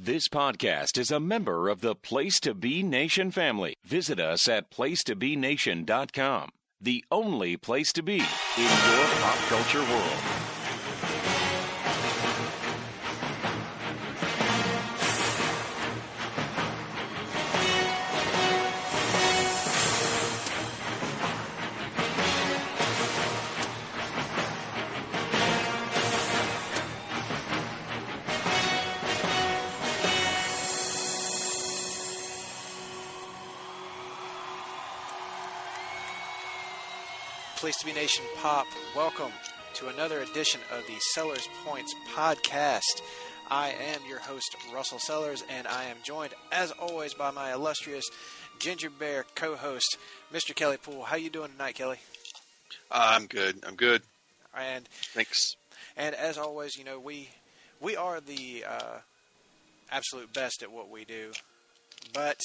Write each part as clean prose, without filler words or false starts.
This podcast is a member of the Place to Be Nation family. Visit us at placetobenation.com, the only place to be in your pop culture world. Place to Be Nation Pop, welcome to another edition of the Sellers Points podcast. I am your host, Russell Sellers, and I am joined, as always, by my illustrious Ginger Bear co-host, Mr. Kelly Poole. How you doing tonight, Kelly? I'm good. And thanks. And as always, you know, we are the absolute best at what we do, but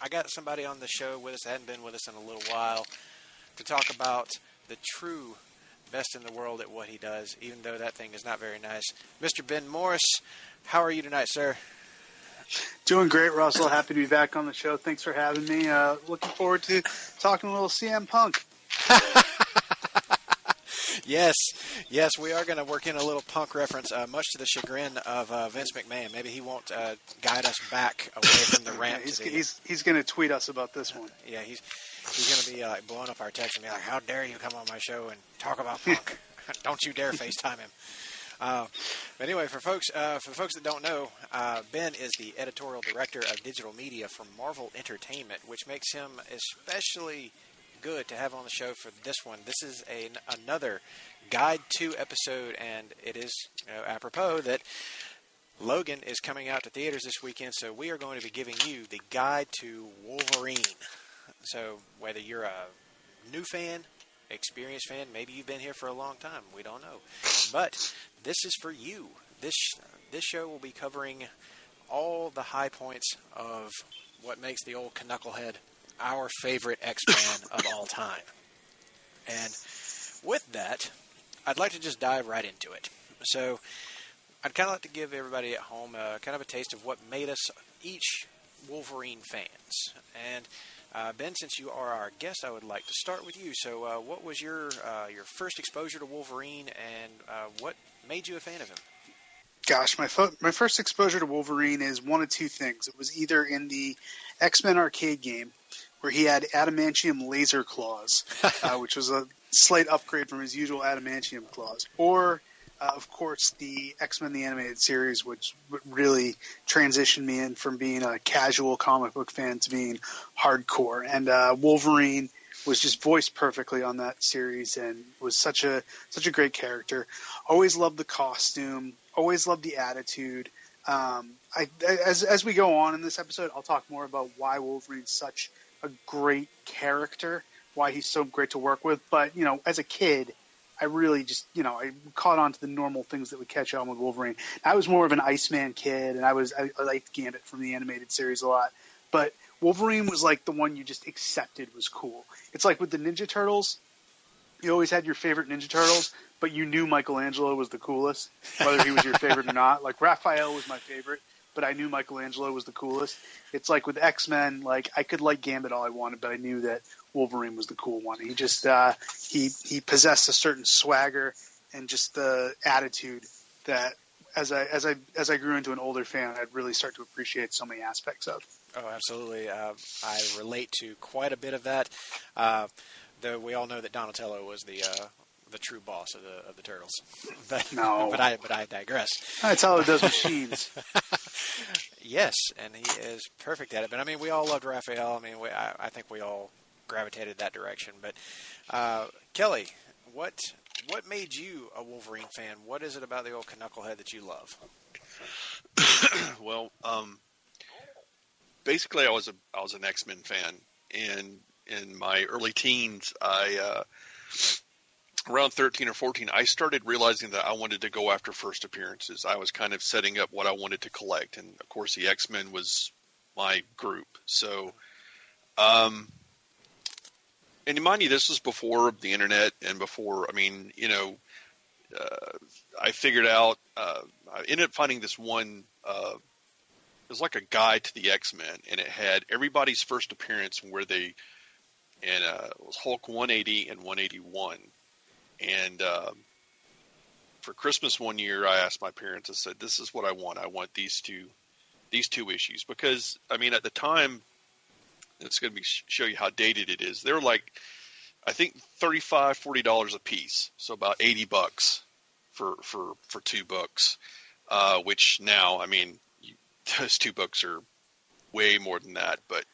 I got somebody on the show with us that hadn't been with us in a little while to talk about the true best in the world at what he does, even though that thing is not very nice. Mr. Ben Morse, how are you tonight, sir? Doing great, Russell. Happy to be back on the show. Thanks for having me. Looking forward to talking a little CM Punk. Yes, we are going to work in a little Punk reference, much to the chagrin of Vince McMahon. Maybe he won't guide us back away from the rant. He's going to tweet us about this one. Yeah, he's going to be blowing up our text and be like, "How dare you come on my show and talk about Punk? Don't you dare FaceTime him." But anyway, for folks that don't know, Ben is the editorial director of digital media for Marvel Entertainment, which makes him especially good to have on the show for this one. This is another Guide to episode, and it is apropos that Logan is coming out to theaters this weekend, so we are going to be giving you the Guide to Wolverine. So whether you're a new fan, experienced fan, maybe you've been here for a long time, we don't know. But this is for you. This show will be covering all the high points of what makes the old Canucklehead our favorite X-Man of all time. And with that, I'd like to just dive right into it. So I'd kind of like to give everybody at home kind of a taste of what made us each Wolverine fans. And Ben, since you are our guest, I would like to start with you. So what was your first exposure to Wolverine, and what made you a fan of him? Gosh, my first exposure to Wolverine is one of two things. It was either in the X-Men arcade game, where he had adamantium laser claws, which was a slight upgrade from his usual adamantium claws, or of course, the X-Men the Animated Series, which really transitioned me in from being a casual comic book fan to being hardcore. And Wolverine was just voiced perfectly on that series and was such a great character. Always loved the costume. Always loved the attitude. As we go on in this episode, I'll talk more about why Wolverine's such a great character, why he's so great to work with. But, as a kid, I really just, I caught on to the normal things that would catch on with Wolverine. I was more of an Iceman kid, and I liked Gambit from the animated series a lot. But Wolverine was like the one you just accepted was cool. It's like with the Ninja Turtles, you always had your favorite Ninja Turtles, but you knew Michelangelo was the coolest, whether he was your favorite or not. Like Raphael was my favorite, but I knew Michelangelo was the coolest. It's like with X-Men, like I could like Gambit all I wanted, but I knew that Wolverine was the cool one. He just he possessed a certain swagger and just the attitude that as I grew into an older fan, I'd really start to appreciate so many aspects of. Oh, absolutely. I relate to quite a bit of that. Though we all know that Donatello was the true boss of the Turtles. But, no, but I digress. Donatello does machines. Yes, and he is perfect at it. But I mean, we all loved Raphael. I mean, I think we all gravitated that direction. But Kelly, what made you a Wolverine fan? What is it about the old Canucklehead that you love? Well, basically, I was an X-Men fan, and in my early teens, around 13 or 14, I started realizing that I wanted to go after first appearances. I was kind of setting up what I wanted to collect, and of course, the X-Men was my group. So, and mind you, this was before the internet and before, I figured out, I ended up finding this one was like a guide to the X-Men, and it had everybody's first appearance where they, and it was Hulk 180 and 181. And for Christmas one year, I asked my parents, I said, this is what I want. I want these two issues. Because, I mean, at the time, it's going to show you how dated it is. They're like, I think $35, $40 a piece. So about $80 for 2 books, which now, I mean, those 2 books are way more than that. But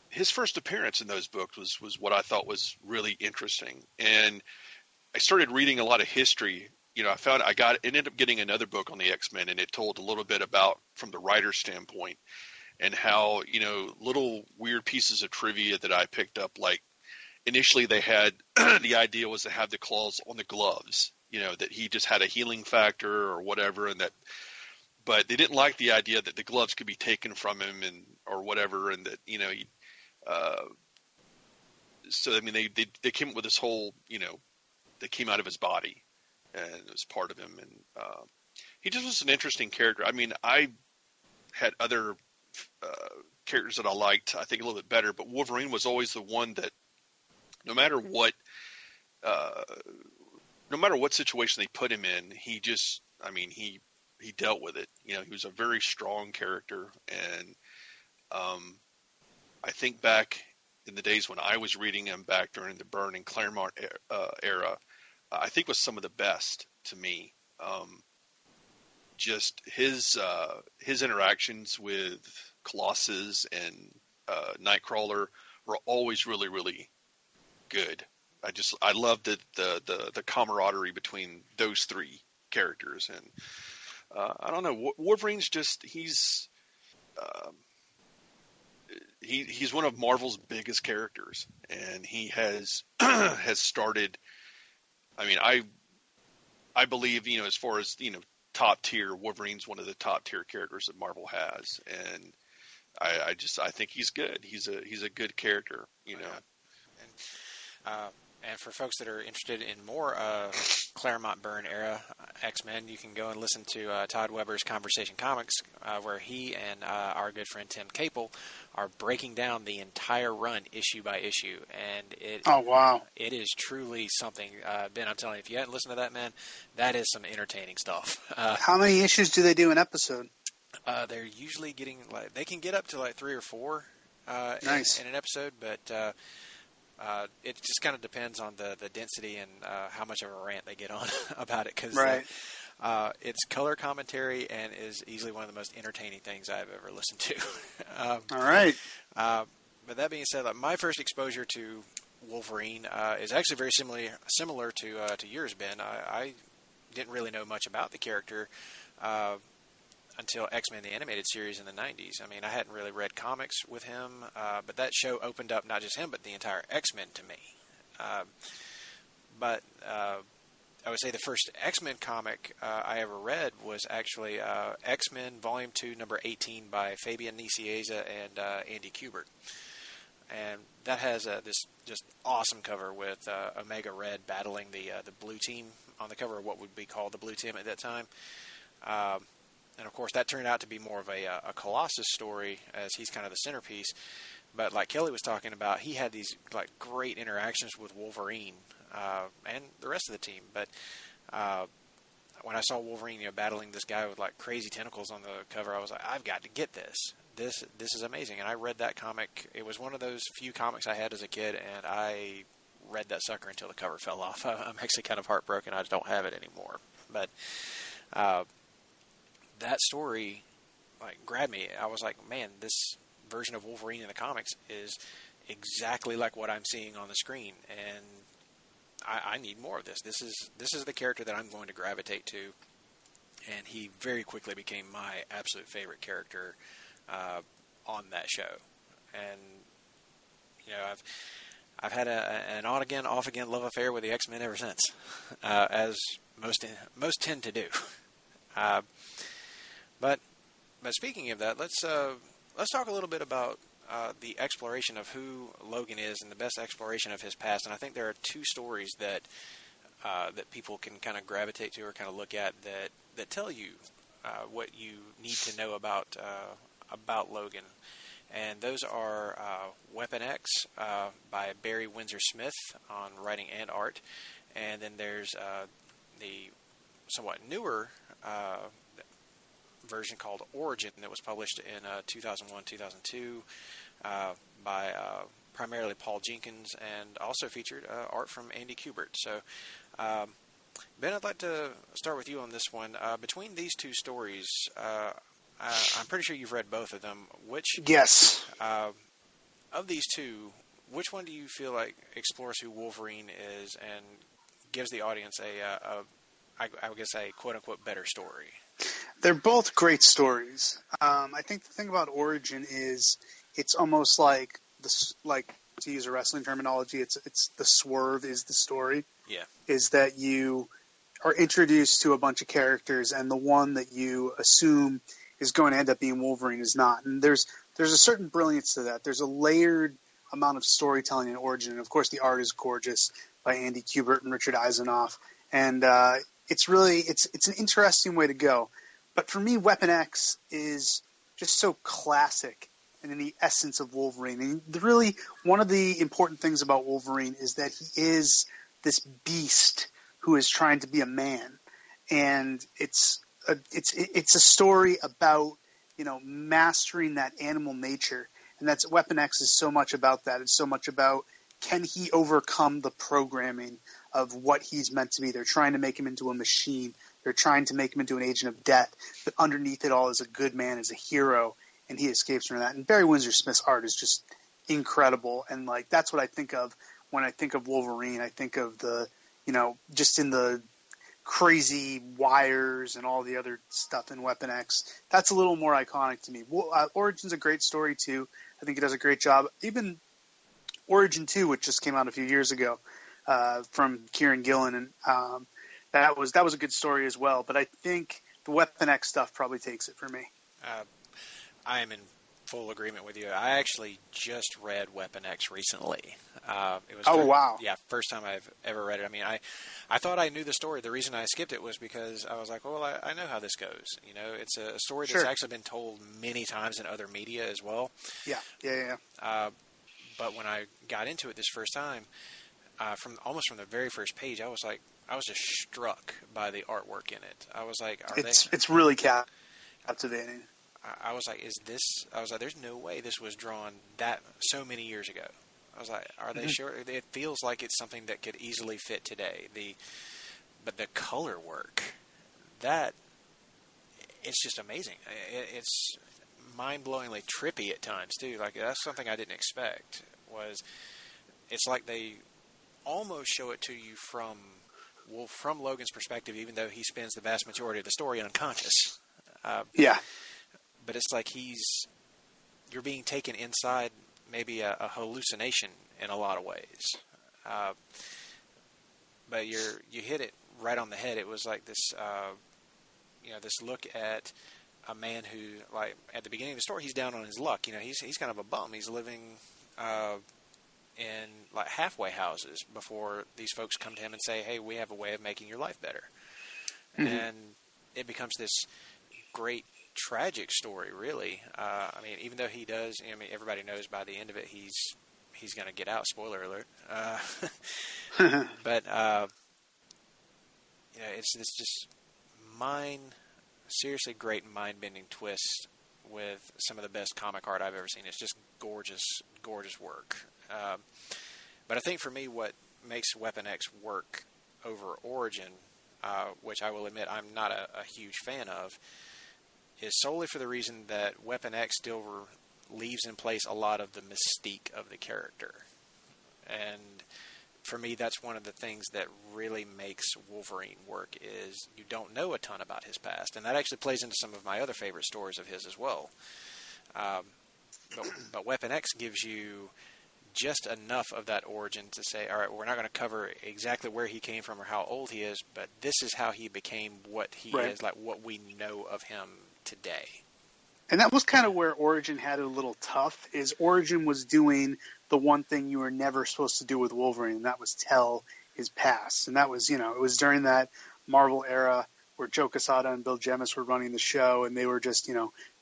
his first appearance in those books was what I thought was really interesting. And I started reading a lot of history. You know, ended up getting another book on the X-Men, and it told a little bit about, from the writer's standpoint, and how, you know, little weird pieces of trivia that I picked up, like initially they had, the idea was to have the claws on the gloves, you know, that he just had a healing factor or whatever, but they didn't like the idea that the gloves could be taken from him or whatever, and that, you know, so I mean they came up with this whole, you know, that came out of his body and it was part of him, and he just was an interesting character. I mean, I had other characters that I liked, I think, a little bit better, but Wolverine was always the one that no matter what situation they put him in, he just, I mean, he dealt with it. You know, he was a very strong character, and I think back in the days when I was reading him back during the Byrne and Claremont era, I think was some of the best to me. Just his interactions with Colossus and Nightcrawler were always really, really good. I loved the camaraderie between those 3 characters, and I don't know, Wolverine's just, he's one of Marvel's biggest characters, and he has started. I mean, I believe, you know, as far as, you know, top tier, Wolverine's one of the top tier characters that Marvel has, and I think he's good. He's a good character, you know. And for folks that are interested in more Claremont Byrne era X-Men, you can go and listen to Todd Weber's Conversation Comics, where he and our good friend Tim Capel are breaking down the entire run issue by issue. And it is truly something. Ben, I'm telling you, if you hadn't listened to that, man, that is some entertaining stuff. How many issues do they do an episode? They're usually getting, like, they can get up to like 3 or 4 nice. in an episode, but it just kind of depends on the density and how much of a rant they get on about it, because it's color commentary and is easily one of the most entertaining things I've ever listened to. All right. But that being said, like, my first exposure to Wolverine is actually very similar to yours, Ben. I didn't really know much about the character until X-Men the Animated Series in the 90s. I mean, I hadn't really read comics with him, but that show opened up not just him, but the entire X-Men to me. But I would say the first X-Men comic I ever read was actually X-Men Volume 2, number 18 by Fabian Nicieza and Andy Kubert. And that has this just awesome cover with Omega Red battling the Blue Team on the cover, of what would be called the Blue Team at that time. And of course, that turned out to be more of a Colossus story, as he's kind of the centerpiece. But like Kelly was talking about, he had these like great interactions with Wolverine and the rest of the team. But when I saw Wolverine, battling this guy with like crazy tentacles on the cover, I was like, I've got to get this. This is amazing. And I read that comic. It was one of those few comics I had as a kid, and I read that sucker until the cover fell off. I'm actually kind of heartbroken I don't have it anymore. But that story like grabbed me. I was like, man, this version of Wolverine in the comics is exactly like what I'm seeing on the screen, and I need more of this. This is the character that I'm going to gravitate to, and he very quickly became my absolute favorite character on that show. And I've had an on again, off again love affair with the X-Men ever since, as most tend to do. But speaking of that, let's talk a little bit about the exploration of who Logan is and the best exploration of his past. And I think there are 2 stories that people can kind of gravitate to or kind of look at that tell you what you need to know about Logan. And those are Weapon X by Barry Windsor Smith on writing and art. And then there's the somewhat newer version called Origin that was published in 2001-2002 by primarily Paul Jenkins, and also featured art from Andy Kubert. So, Ben, I'd like to start with you on this one. Between these two stories, I'm pretty sure you've read both of them. Yes. Of these two, which one do you feel like explores who Wolverine is and gives the audience I would guess a quote-unquote better story? They're both great stories. I think the thing about Origin is it's almost like to use a wrestling terminology, it's the swerve is the story. Yeah. Is that you are introduced to a bunch of characters, and the one that you assume is going to end up being Wolverine is not. And there's a certain brilliance to that. There's a layered amount of storytelling in Origin. And of course, the art is gorgeous by Andy Kubert and Richard Eisenoff. And it's an interesting way to go. But for me, Weapon X is just so classic and in the essence of Wolverine. And really, one of the important things about Wolverine is that he is this beast who is trying to be a man. And it's a story about, mastering that animal nature. And that's Weapon X is so much about that. It's so much about, can he overcome the programming of what he's meant to be? They're trying to make him into a machine. They're trying to make him into an agent of death. But underneath it all is a good man, is a hero, and he escapes from that. And Barry Windsor Smith's art is just incredible. And that's what I think of when I think of Wolverine. I think of the, just in the crazy wires and all the other stuff in Weapon X. That's a little more iconic to me. Origin's a great story too. I think it does a great job. Even Origin 2, which just came out a few years ago, from Kieran Gillen, and that was a good story as well. But I think the Weapon X stuff probably takes it for me. I am in full agreement with you. I actually just read Weapon X recently. It was wow! Yeah, first time I've ever read it. I mean, I thought I knew the story. The reason I skipped it was because I was like, well, I know how this goes. It's a story that's actually been told many times in other media as well. Yeah. But when I got into it this first time, from the very first page, I was just struck by the artwork in it. I was like, it's really captivating. I was like, there's no way this was drawn so many years ago. I was like, are they sure? It feels like it's something that could easily fit today. But the color work, it's just amazing. It's mind-blowingly trippy at times too. Like, that's something I didn't expect. It's like they almost show it to you from Logan's perspective, even though he spends the vast majority of the story unconscious. But it's like you're being taken inside maybe a hallucination in a lot of ways. But you hit it right on the head. It was like this, this look at a man who, like, at the beginning of the story, he's down on his luck. He's kind of a bum. He's living in like halfway houses before these folks come to him and say, hey, we have a way of making your life better. Mm-hmm. And it becomes this great tragic story, really. Even though he does, everybody knows by the end of it he's going to get out. Spoiler alert. But it's this just seriously great mind-bending twist with some of the best comic art I've ever seen. It's just gorgeous, gorgeous work. But I think for me, what makes Weapon X work over Origin, which I will admit I'm not a huge fan of, is solely for the reason that Weapon X still leaves in place a lot of the mystique of the character. And for me, that's one of the things that really makes Wolverine work, is you don't know a ton about his past. And that actually plays into some of my other favorite stories of his as well. But Weapon X gives you just enough of that origin to say, all right, we're not going to cover exactly where he came from or how old he is, but this is how he became what he is, like what we know of him today. And that was kind of where Origin had it a little tough, is Origin was doing the one thing you were never supposed to do with Wolverine, and that was tell his past. And that was, it was during that Marvel era where Joe Quesada and Bill Jemas were running the show, and they were just,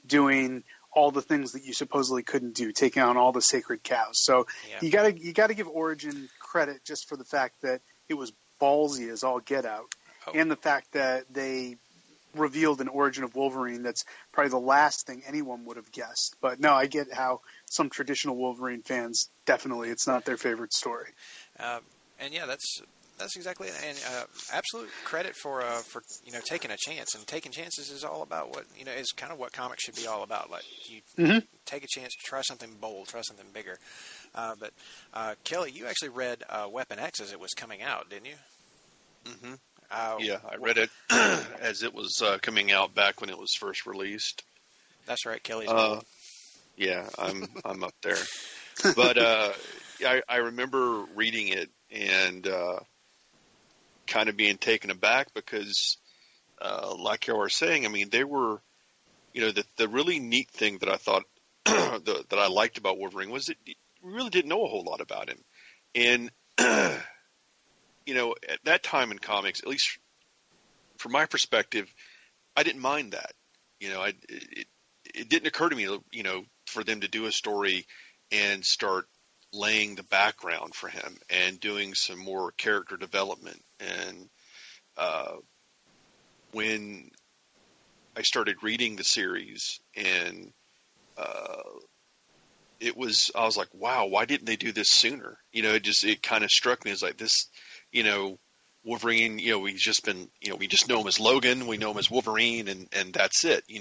doing all the things that you supposedly couldn't do, taking on all the sacred cows. So you gotta give Origin credit just for the fact that it was ballsy as all get out, and the fact that they revealed an origin of Wolverine that's probably the last thing anyone would have guessed. But no, I get how some traditional Wolverine fans, definitely it's not their favorite story. And yeah, that's exactly it. And absolute credit for taking a chance. And taking chances is all about what is kind of what comics should be all about. Like you take a chance, try something bold, try something bigger. But Kelly, you actually read Weapon X as it was coming out, didn't you? Mm-hmm. Yeah, I read it as it was coming out back when it was first released. That's right, Kelly's. Yeah, I'm up there. But I remember reading it and kind of being taken aback because, like you were saying, I mean, they were, the really neat thing that I thought that I liked about Wolverine was that we really didn't know a whole lot about him, and at that time in comics, at least from my perspective, I didn't mind that. It didn't occur to me, for them to do a story and start laying the background for him and doing some more character development. And when I started reading the series, and I was like, wow, why didn't they do this sooner? It kind of struck me as like this. Wolverine, we just know him as Logan, we know him as Wolverine, and that's it. We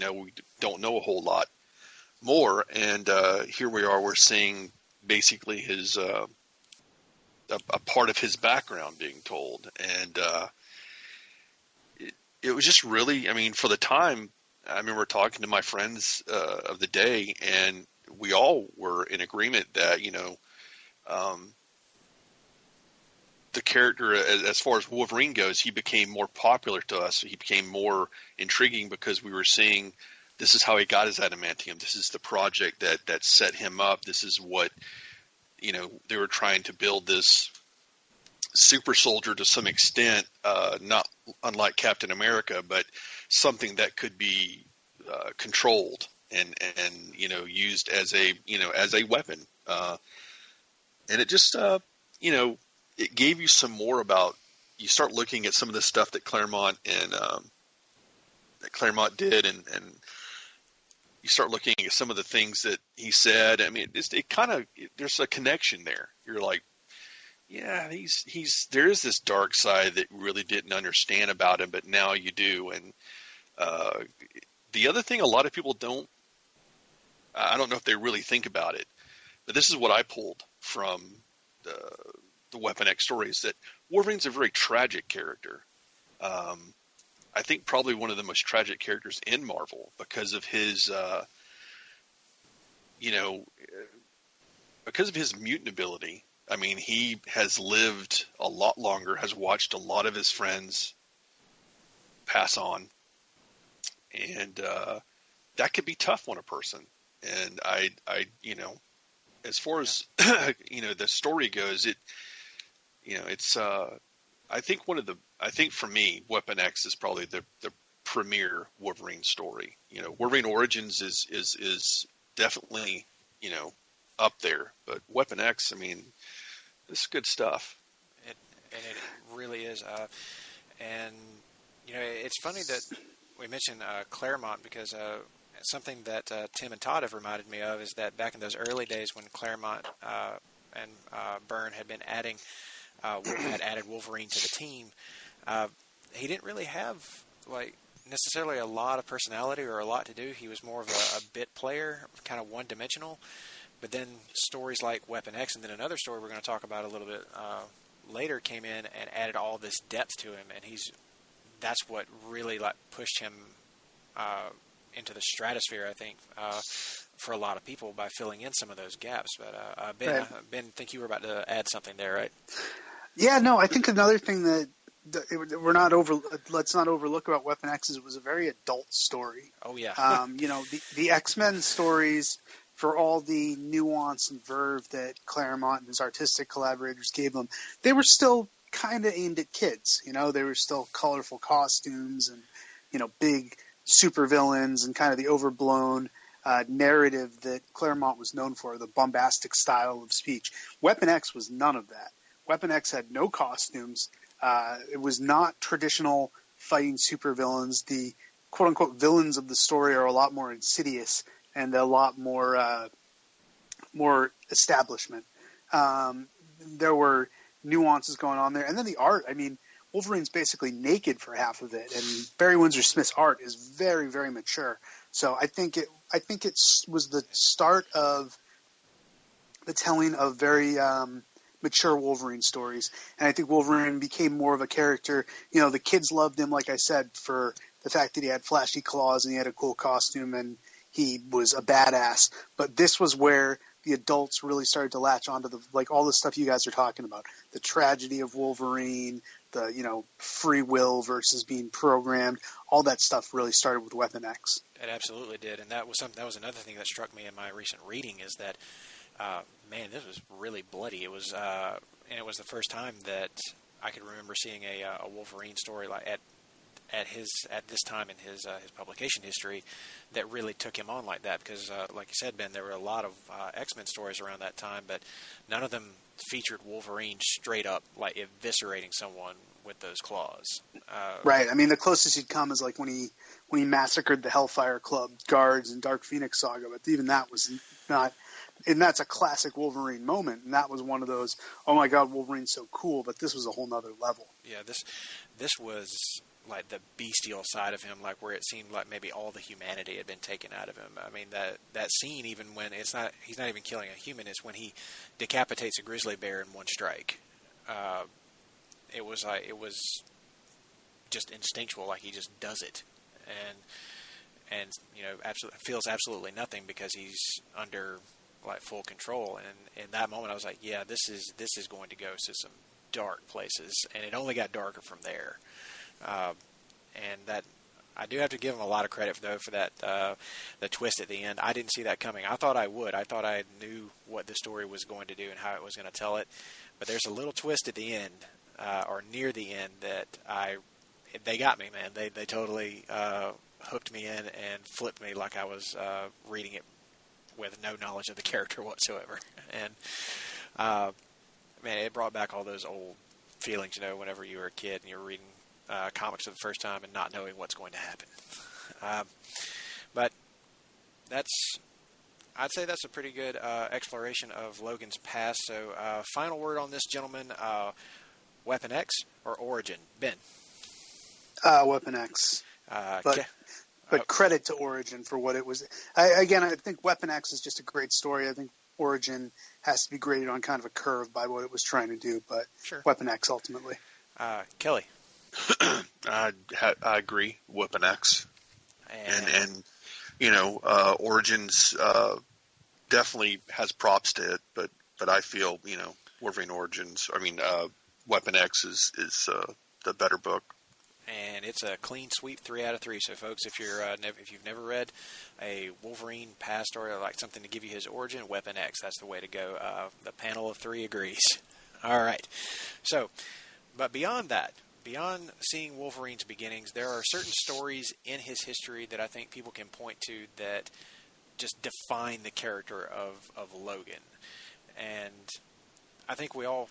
don't know a whole lot more. And here we are, we're seeing basically his a part of his background being told. And it was just really, I mean, for the time, I remember talking to my friends of the day, and we all were in agreement that, the character, as far as Wolverine goes, he became more popular to us. He became more intriguing because we were seeing this is how he got his adamantium. This is the project that set him up. This is what, they were trying to build this super soldier to some extent, not unlike Captain America, but something that could be controlled and used as a weapon. And it just, it gave you some more about. You start looking at some of the stuff that Claremont did, and you start looking at some of the things that he said. I mean, there's a connection there. You're like, yeah, there is this dark side that you really didn't understand about him, but now you do. And the other thing, a lot of people don't. I don't know if they really think about it, but this is what I pulled from the Weapon X stories, that Wolverine's a very tragic character. I think probably one of the most tragic characters in Marvel because of his, because of his mutant ability. I mean, he has lived a lot longer, has watched a lot of his friends pass on, and that could be tough on a person. And I as far as the story goes, it's I think for me, Weapon X is probably the premier Wolverine story. Wolverine Origins is definitely up there, but Weapon X, I mean, it's good stuff. It really is. And it's funny that we mentioned Claremont, because something that Tim and Todd have reminded me of is that back in those early days when Claremont and Byrne had been added Wolverine to the team, he didn't really have necessarily a lot of personality or a lot to do. He was more of a bit player, kind of one-dimensional. But then stories like Weapon X, and then another story we're going to talk about a little bit later, came in and added all this depth to him, and that's what really pushed him into the stratosphere, I think, for a lot of people, by filling in some of those gaps. But Ben, right. Ben, I think you were about to add something there, right? Yeah, no, I think another thing that let's not overlook about Weapon X is it was a very adult story. Oh yeah. The X-Men stories, for all the nuance and verve that Claremont and his artistic collaborators gave them, they were still kind of aimed at kids. They were still colorful costumes and, big supervillains and kind of the overblown narrative that Claremont was known for, the bombastic style of speech. Weapon X was none of that. Weapon X had no costumes. It was not traditional fighting supervillains. The quote-unquote villains of the story are a lot more insidious and a lot more establishment. There were nuances going on there. And then the art, Wolverine's basically naked for half of it, and Barry Windsor Smith's art is very, very mature. So I think it was the start of the telling of very mature Wolverine stories, and I think Wolverine became more of a character. The kids loved him, like I said, for the fact that he had flashy claws and he had a cool costume and he was a badass. But this was where the adults really started to latch onto all the stuff you guys are talking about, the tragedy of Wolverine, the free will versus being programmed. All that stuff really started with Weapon X. It absolutely did, and that was another thing that struck me in my recent reading is that, man, this was really bloody. It was, and it was the first time that I could remember seeing a Wolverine story like at this time in his publication history that really took him on like that. Because, like you said, Ben, there were a lot of X-Men stories around that time, but none of them featured Wolverine straight up like eviscerating someone with those claws. Right. The closest he'd come is like when he massacred the Hellfire Club guards in Dark Phoenix Saga, but even that was not. And that's a classic Wolverine moment, and that was one of those, oh my God, Wolverine's so cool, but this was a whole nother level. Yeah, this was like the bestial side of him, like where it seemed like maybe all the humanity had been taken out of him. That scene, even when he's not even killing a human, is when he decapitates a grizzly bear in one strike. It was just instinctual, like he just does it, and absolutely feels absolutely nothing because he's under like full control. And in that moment, I was like, yeah, this is going to go to some dark places, and it only got darker from there. And that I do have to give him a lot of credit for that the twist at the end. I didn't see that coming. I thought I would. I thought I knew what the story was going to do and how it was going to tell it. But there's a little twist at the end, or near the end, that they got me, man. They totally hooked me in and flipped me like I was reading it with no knowledge of the character whatsoever. And man, it brought back all those old feelings, whenever you were a kid and you were reading comics for the first time and not knowing what's going to happen. But I'd say that's a pretty good exploration of Logan's past. So final word on this, gentleman, Weapon X or Origin? Ben? Weapon X. But credit to Origin for what it was. I think Weapon X is just a great story. I think Origin has to be graded on kind of a curve by what it was trying to do, but sure. Weapon X ultimately. Kelly? I agree. Weapon X, and Origins definitely has props to it, but I feel Wolverine Origins. Weapon X is the better book. And it's a clean sweep 3 out of 3. So, folks, if you've never read a Wolverine past story or like something to give you his origin, Weapon X, that's the way to go. The panel of 3 agrees. All right. So, but beyond that. Beyond seeing Wolverine's beginnings, there are certain stories in his history that I think people can point to that just define the character of Logan. And I think we all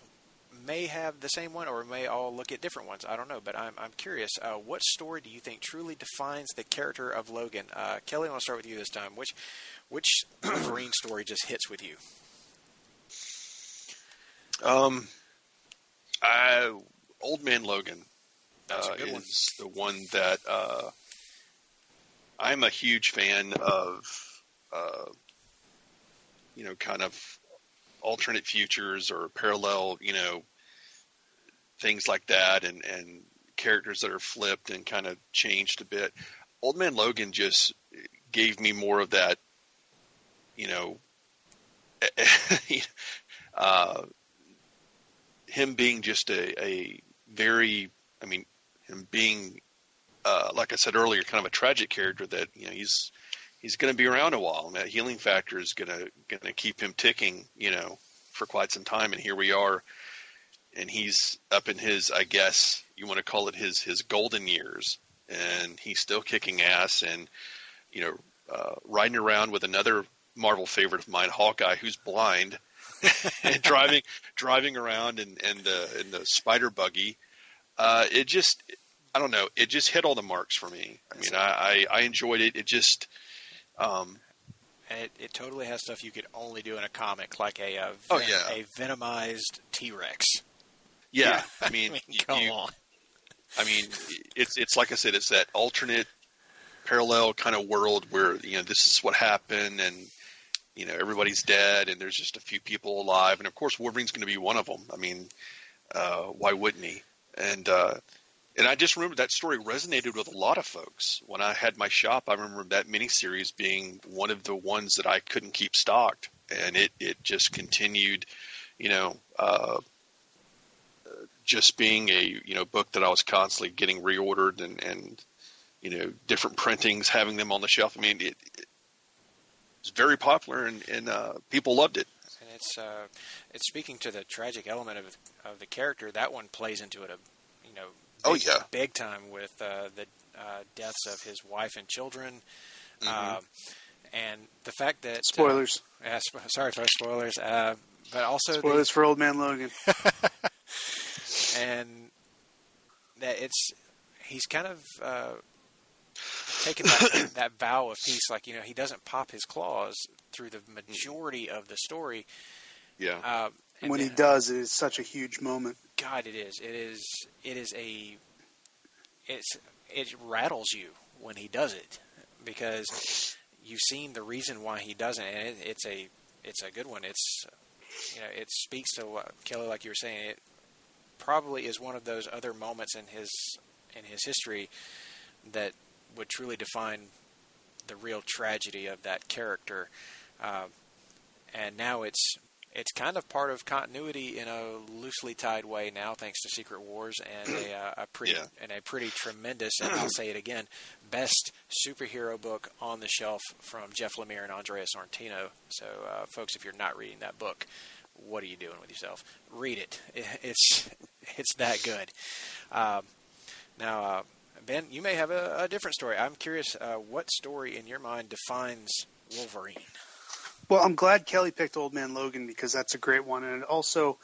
may have the same one, or we may all look at different ones. I don't know, but I'm curious. What story do you think truly defines the character of Logan? Kelly, I want to start with you this time. Which Wolverine story just hits with you? Old Man Logan is the one that I'm a huge fan of, kind of alternate futures or parallel, things like that, and characters that are flipped and kind of changed a bit. Old Man Logan just gave me more of that, him being just a very, him being, like I said earlier, kind of a tragic character that, he's going to be around a while, and that healing factor is going to keep him ticking, for quite some time. And here we are and he's up in his, I guess you want to call it his golden years, and he's still kicking ass, and riding around with another Marvel favorite of mine, Hawkeye, who's blind, and driving around in the spider buggy. It just, I don't know, it just hit all the marks for me. I mean, I enjoyed it. It just, and it totally has stuff you could only do in a comic, like a venomized T-Rex. Yeah, I mean, come on. I mean, it's like I said, it's that alternate, parallel kind of world where this is what happened, and everybody's dead, and there's just a few people alive, and of course Wolverine's going to be one of them. I mean, why wouldn't he? And I just remember that story resonated with a lot of folks. When I had my shop, I remember that miniseries being one of the ones that I couldn't keep stocked, and it just continued, just being a book that I was constantly getting reordered and different printings, having them on the shelf. I mean, it was very popular, and people loved it. And it's speaking to the tragic element of the character. That one plays into it big time with the deaths of his wife and children, and the fact that spoilers. Sorry for spoilers, but also spoilers for Old Man Logan. And that he's kind of taken that vow of peace. Like, he doesn't pop his claws through the majority of the story. Yeah. And when he does, it is such a huge moment. God, it is. It rattles you when he does it, because you've seen the reason why he doesn't, and it's a good one. It speaks to what, Kelly, like you were saying. It probably is one of those other moments in his history that would truly define the real tragedy of that character. And now it's kind of part of continuity in a loosely tied way now, thanks to Secret Wars and a pretty tremendous, and I'll say it again, best superhero book on the shelf from Jeff Lemire and Andrea Sorrentino. So, folks, if you're not reading that book, what are you doing with yourself? Read it. It's that good. Now, Ben, you may have a different story. I'm curious, what story in your mind defines Wolverine? Well, I'm glad Kelly picked Old Man Logan, because that's a great one. And it also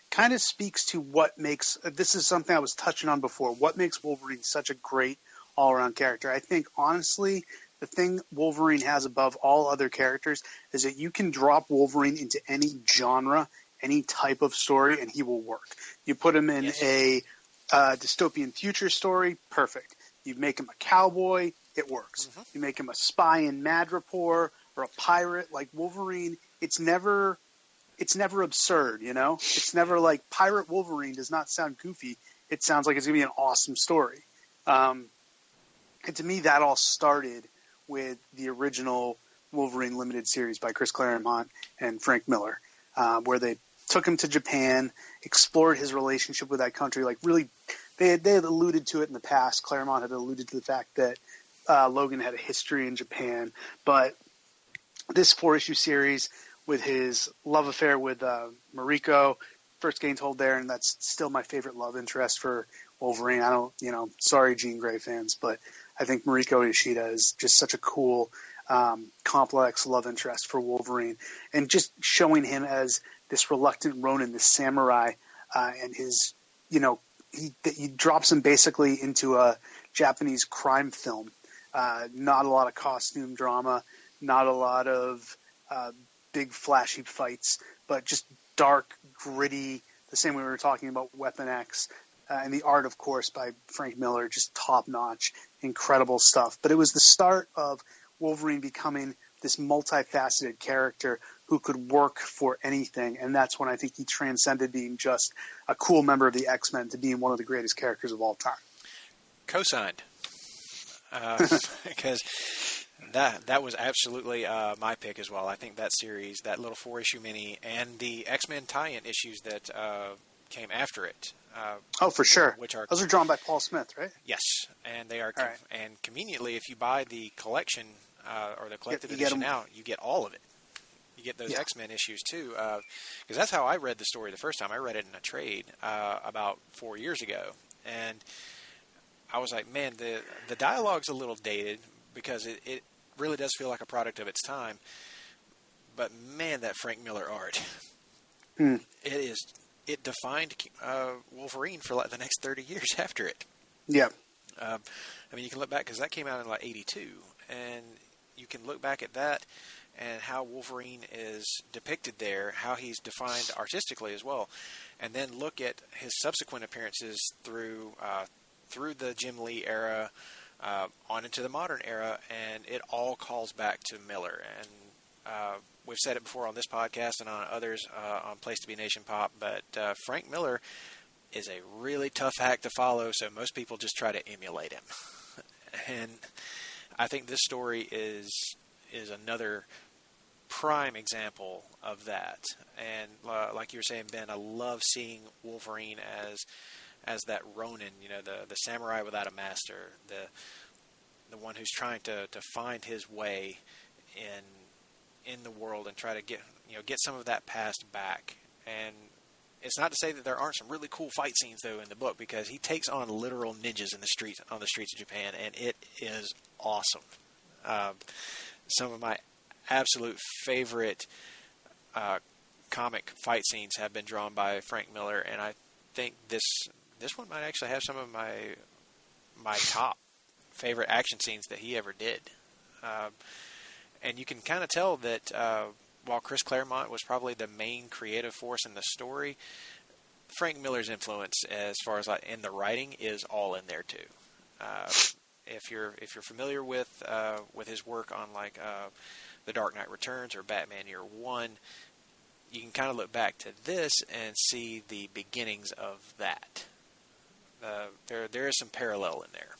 kind of speaks to what makes – this is something I was touching on before. What makes Wolverine such a great all-around character? I think, honestly, the thing Wolverine has above all other characters is that you can drop Wolverine into any genre, any type of story, and he will work. You put him in a dystopian future story, perfect. You make him a cowboy, it works. Mm-hmm. You make him a spy in Madripoor – or a pirate, like Wolverine, it's never absurd, It's never like Pirate Wolverine does not sound goofy. It sounds like it's going to be an awesome story. And to me, that all started with the original Wolverine limited series by Chris Claremont and Frank Miller, where they took him to Japan, explored his relationship with that country. Like, really, they had alluded to it in the past. Claremont had alluded to the fact that Logan had a history in Japan, but this 4-issue series with his love affair with Mariko first gained hold there, and that's still my favorite love interest for Wolverine. I don't, sorry, Jean Grey fans, but I think Mariko Ishida is just such a cool, complex love interest for Wolverine, and just showing him as this reluctant Ronin, this samurai, and his, he drops him basically into a Japanese crime film. Not a lot of costume drama. Not a lot of big flashy fights, but just dark, gritty, the same way we were talking about Weapon X, and the art, of course, by Frank Miller, just top-notch, incredible stuff. But it was the start of Wolverine becoming this multifaceted character who could work for anything, and that's when I think he transcended being just a cool member of the X-Men to being one of the greatest characters of all time. Co-signed. Because that was absolutely my pick as well. I think that series, that little 4-issue mini, and the X-Men tie-in issues that came after it. For sure. Those are drawn by Paul Smith, right? Yes, and they are. And conveniently, if you buy the collection or the collected edition now, you get all of it. You get those X-Men issues too, because that's how I read the story the first time. I read it in a trade about 4 years ago, and I was like, man, the dialogue's a little dated because it really does feel like a product of its time. But man, that Frank Miller art, it defined Wolverine for like the next 30 years after it. Yeah. I mean, you can look back because that came out in like 82, and you can look back at that and how Wolverine is depicted there, how he's defined artistically as well, and then look at his subsequent appearances through the Jim Lee era on into the modern era, and it all calls back to Miller. And we've said it before on this podcast and on others on Place to Be Nation Pop, but Frank Miller is a really tough act to follow, so most people just try to emulate him. And I think this story is another prime example of that. And like you were saying, Ben, I love seeing Wolverine as that Ronin, the samurai without a master, the one who's trying to find his way in the world and try to get some of that past back. And it's not to say that there aren't some really cool fight scenes though in the book, because he takes on literal ninjas on the streets of Japan, and it is awesome. Some of my absolute favorite comic fight scenes have been drawn by Frank Miller, and I think this one might actually have some of my top favorite action scenes that he ever did. And you can kind of tell that while Chris Claremont was probably the main creative force in the story, Frank Miller's influence as far as in the writing is all in there too. If you're familiar with his work on The Dark Knight Returns or Batman Year One, you can kind of look back to this and see the beginnings of that. There is some parallel in there,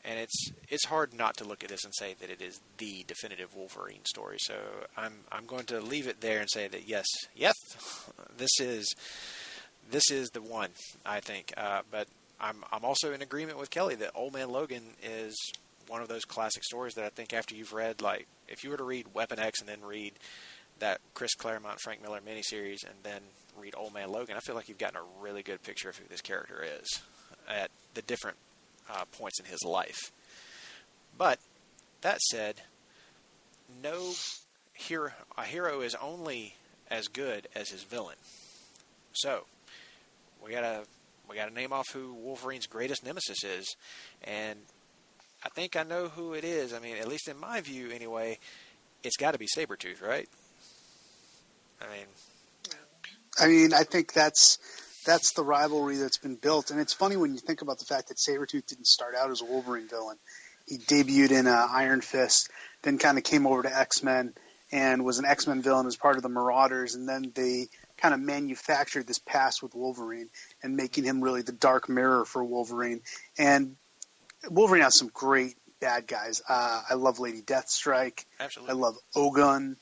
and it's hard not to look at this and say that it is the definitive Wolverine story. So I'm going to leave it there and say that yes, this is the one, I think. But I'm also in agreement with Kelly that Old Man Logan is one of those classic stories that I think after you've read, if you were to read Weapon X and then read that Chris Claremont, Frank Miller miniseries and then read Old Man Logan, I feel like you've gotten a really good picture of who this character is at the different points in his life. But that said, a hero is only as good as his villain. So we gotta name off who Wolverine's greatest nemesis is, and I think I know who it is. I mean, at least in my view, anyway, it's got to be Sabretooth, right? I mean, I think that's the rivalry that's been built, and it's funny when you think about the fact that Sabretooth didn't start out as a Wolverine villain. He debuted in Iron Fist, then kind of came over to X-Men and was an X-Men villain as part of the Marauders, and then they kind of manufactured this past with Wolverine and making him really the dark mirror for Wolverine. And Wolverine has some great bad guys. I love Lady Deathstrike. Absolutely. I love Ogun.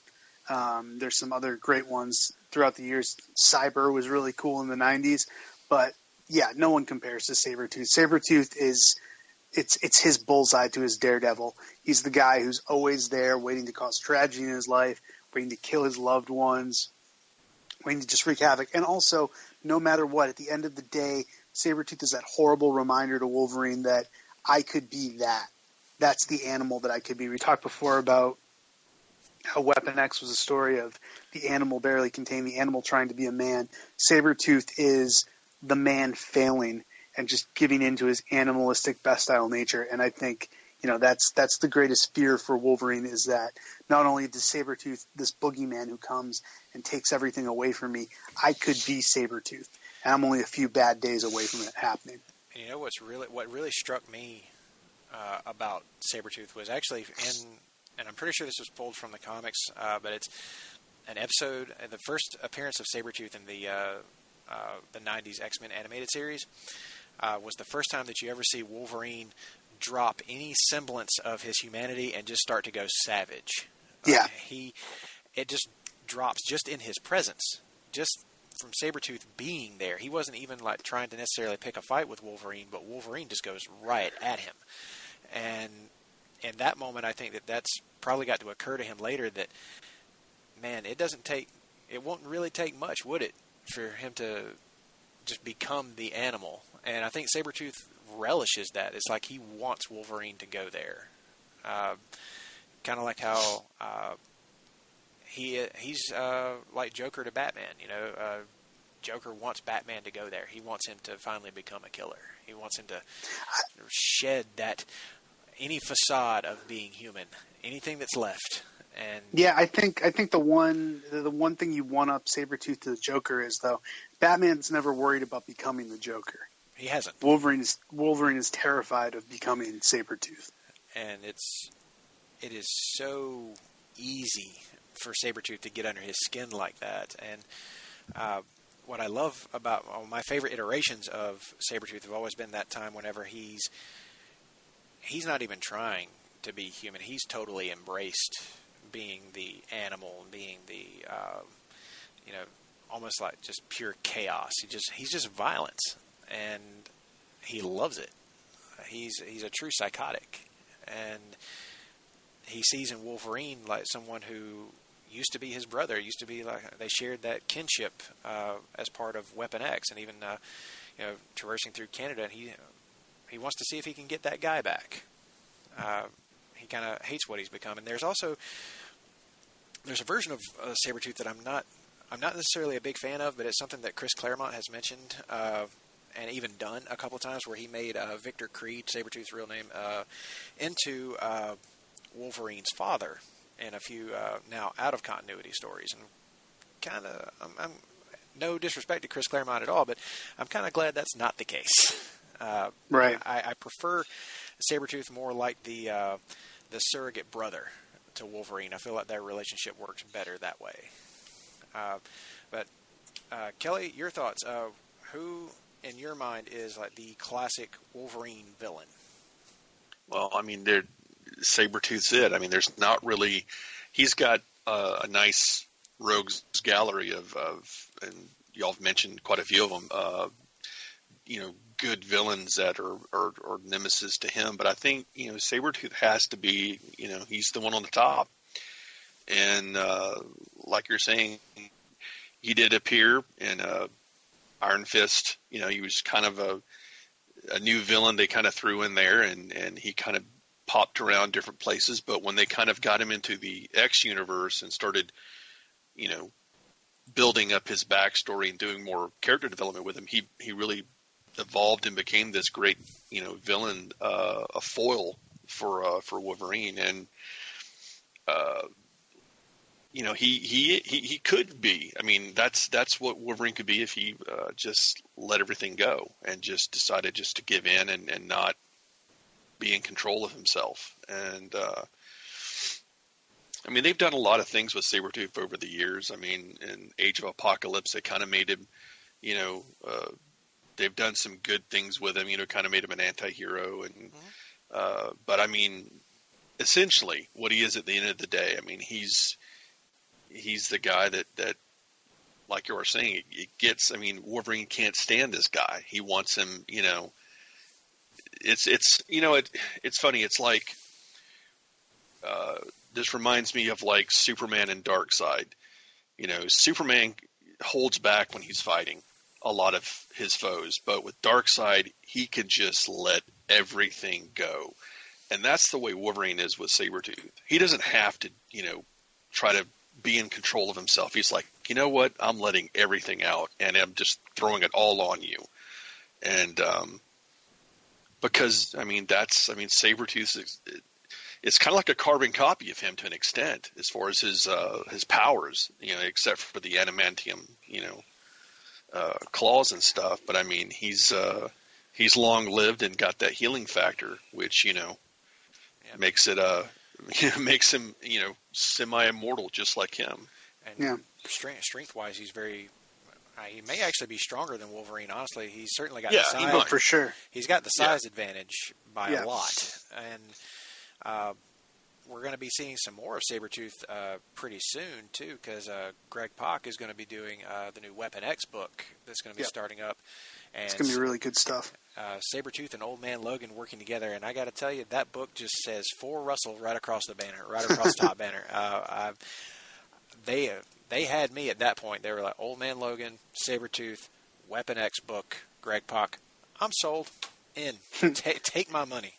There's some other great ones throughout the years. Cyber was really cool in the 90s. But, yeah, no one compares to Sabretooth. Sabretooth is it's his bullseye to his Daredevil. He's the guy who's always there waiting to cause tragedy in his life, waiting to kill his loved ones, waiting to just wreak havoc. And also, no matter what, at the end of the day, Sabretooth is that horrible reminder to Wolverine that I could be that. That's the animal that I could be. We talked before about how Weapon X was a story of the animal barely contained the animal trying to be a man. Sabretooth is the man failing and just giving into his animalistic bestial nature. And I think, that's the greatest fear for Wolverine, is that not only does Sabretooth, this boogeyman who comes and takes everything away from me, I could be Sabretooth. And I'm only a few bad days away from it happening. And what really struck me about Sabretooth was actually and I'm pretty sure this was pulled from the comics, but it's an episode, the first appearance of Sabretooth in the 90s X-Men animated series was the first time that you ever see Wolverine drop any semblance of his humanity and just start to go savage. Yeah. It just drops just in his presence, just from Sabretooth being there. He wasn't even trying to necessarily pick a fight with Wolverine, but Wolverine just goes right at him. And in that moment, I think that's probably got to occur to him later that man, it won't really take much, would it, for him to just become the animal? And I think Sabretooth relishes that. It's like he wants Wolverine to go there. Kind of like how he's like Joker to Batman. Joker wants Batman to go there. He wants him to finally become a killer. He wants him to shed any facade of being human, anything that's left. And yeah, I think the one thing you one up Sabretooth to the Joker is, though, Batman's never worried about becoming the Joker. He hasn't. Wolverine is terrified of becoming Sabretooth. And it is so easy for Sabretooth to get under his skin like that. And what I love about my favorite iterations of Sabretooth have always been that time whenever he's not even trying to be human. He's totally embraced being the animal, being the almost like just pure chaos. He's just violence, and he loves it. He's a true psychotic, and he sees in Wolverine like someone who used to be his brother. Used to be like they shared that kinship as part of Weapon X, and even traversing through Canada. And he wants to see if he can get that guy back. He kind of hates what he's become. And there's a version of Sabretooth that I'm not necessarily a big fan of, but it's something that Chris Claremont has mentioned and even done a couple of times, where he made Victor Creed, Sabretooth's real name, into Wolverine's father in a few now out of continuity stories. And I'm no disrespect to Chris Claremont at all, but I'm kind of glad that's not the case. Right. I prefer Sabretooth more like the surrogate brother to Wolverine. I feel like their relationship works better that way. But Kelly, your thoughts? Who, in your mind, is like the classic Wolverine villain? Well, I mean, Sabretooth's it. I mean, there's not really. He's got a nice rogues gallery of, and y'all have mentioned quite a few of them. Good villains that are nemesis to him. But I think Sabretooth has to be. He's the one on the top. And like you're saying, he did appear in Iron Fist. He was kind of a new villain they kind of threw in there, and he kind of popped around different places. But when they kind of got him into the X universe and started, building up his backstory and doing more character development with him, he really evolved and became this great, villain, a foil for Wolverine. And he could be. I mean, that's what Wolverine could be if he just let everything go and just decided just to give in and not be in control of himself. And I mean, they've done a lot of things with Sabretooth over the years. I mean, in Age of Apocalypse, they kind of made him, they've done some good things with him, kind of made him an anti-hero. And but I mean, essentially what he is at the end of the day, I mean, he's the guy that like you were saying, it gets, I mean, Wolverine can't stand this guy. He wants him, it's funny. It's like, this reminds me of like Superman and Darkseid. Superman holds back when he's fighting a lot of his foes, but with Darkseid, he can just let everything go. And that's the way Wolverine is with Sabretooth. He doesn't have to, try to be in control of himself. He's like, you know what? I'm letting everything out and I'm just throwing it all on you. And, because Sabretooth it's kind of like a carbon copy of him to an extent as far as his powers, except for the adamantium, claws and stuff. But I mean, he's long lived and got that healing factor, which, makes it, makes him, semi-immortal, just like him. And strength-wise, he's very. He may actually be stronger than Wolverine. Honestly, he's certainly got the size. For sure. He's got the size advantage by a lot, and we're going to be seeing some more of Sabretooth pretty soon too, because Greg Pak is going to be doing the new Weapon X book that's going to be starting up. And it's going to be really good stuff. Sabretooth and Old Man Logan working together, and I got to tell you, that book just says "For Russell" right across the banner, right across the top banner. they had me at that point. They were like, Old Man Logan, Sabretooth, Weapon X book, Greg Pak. I'm sold. In. Take my money.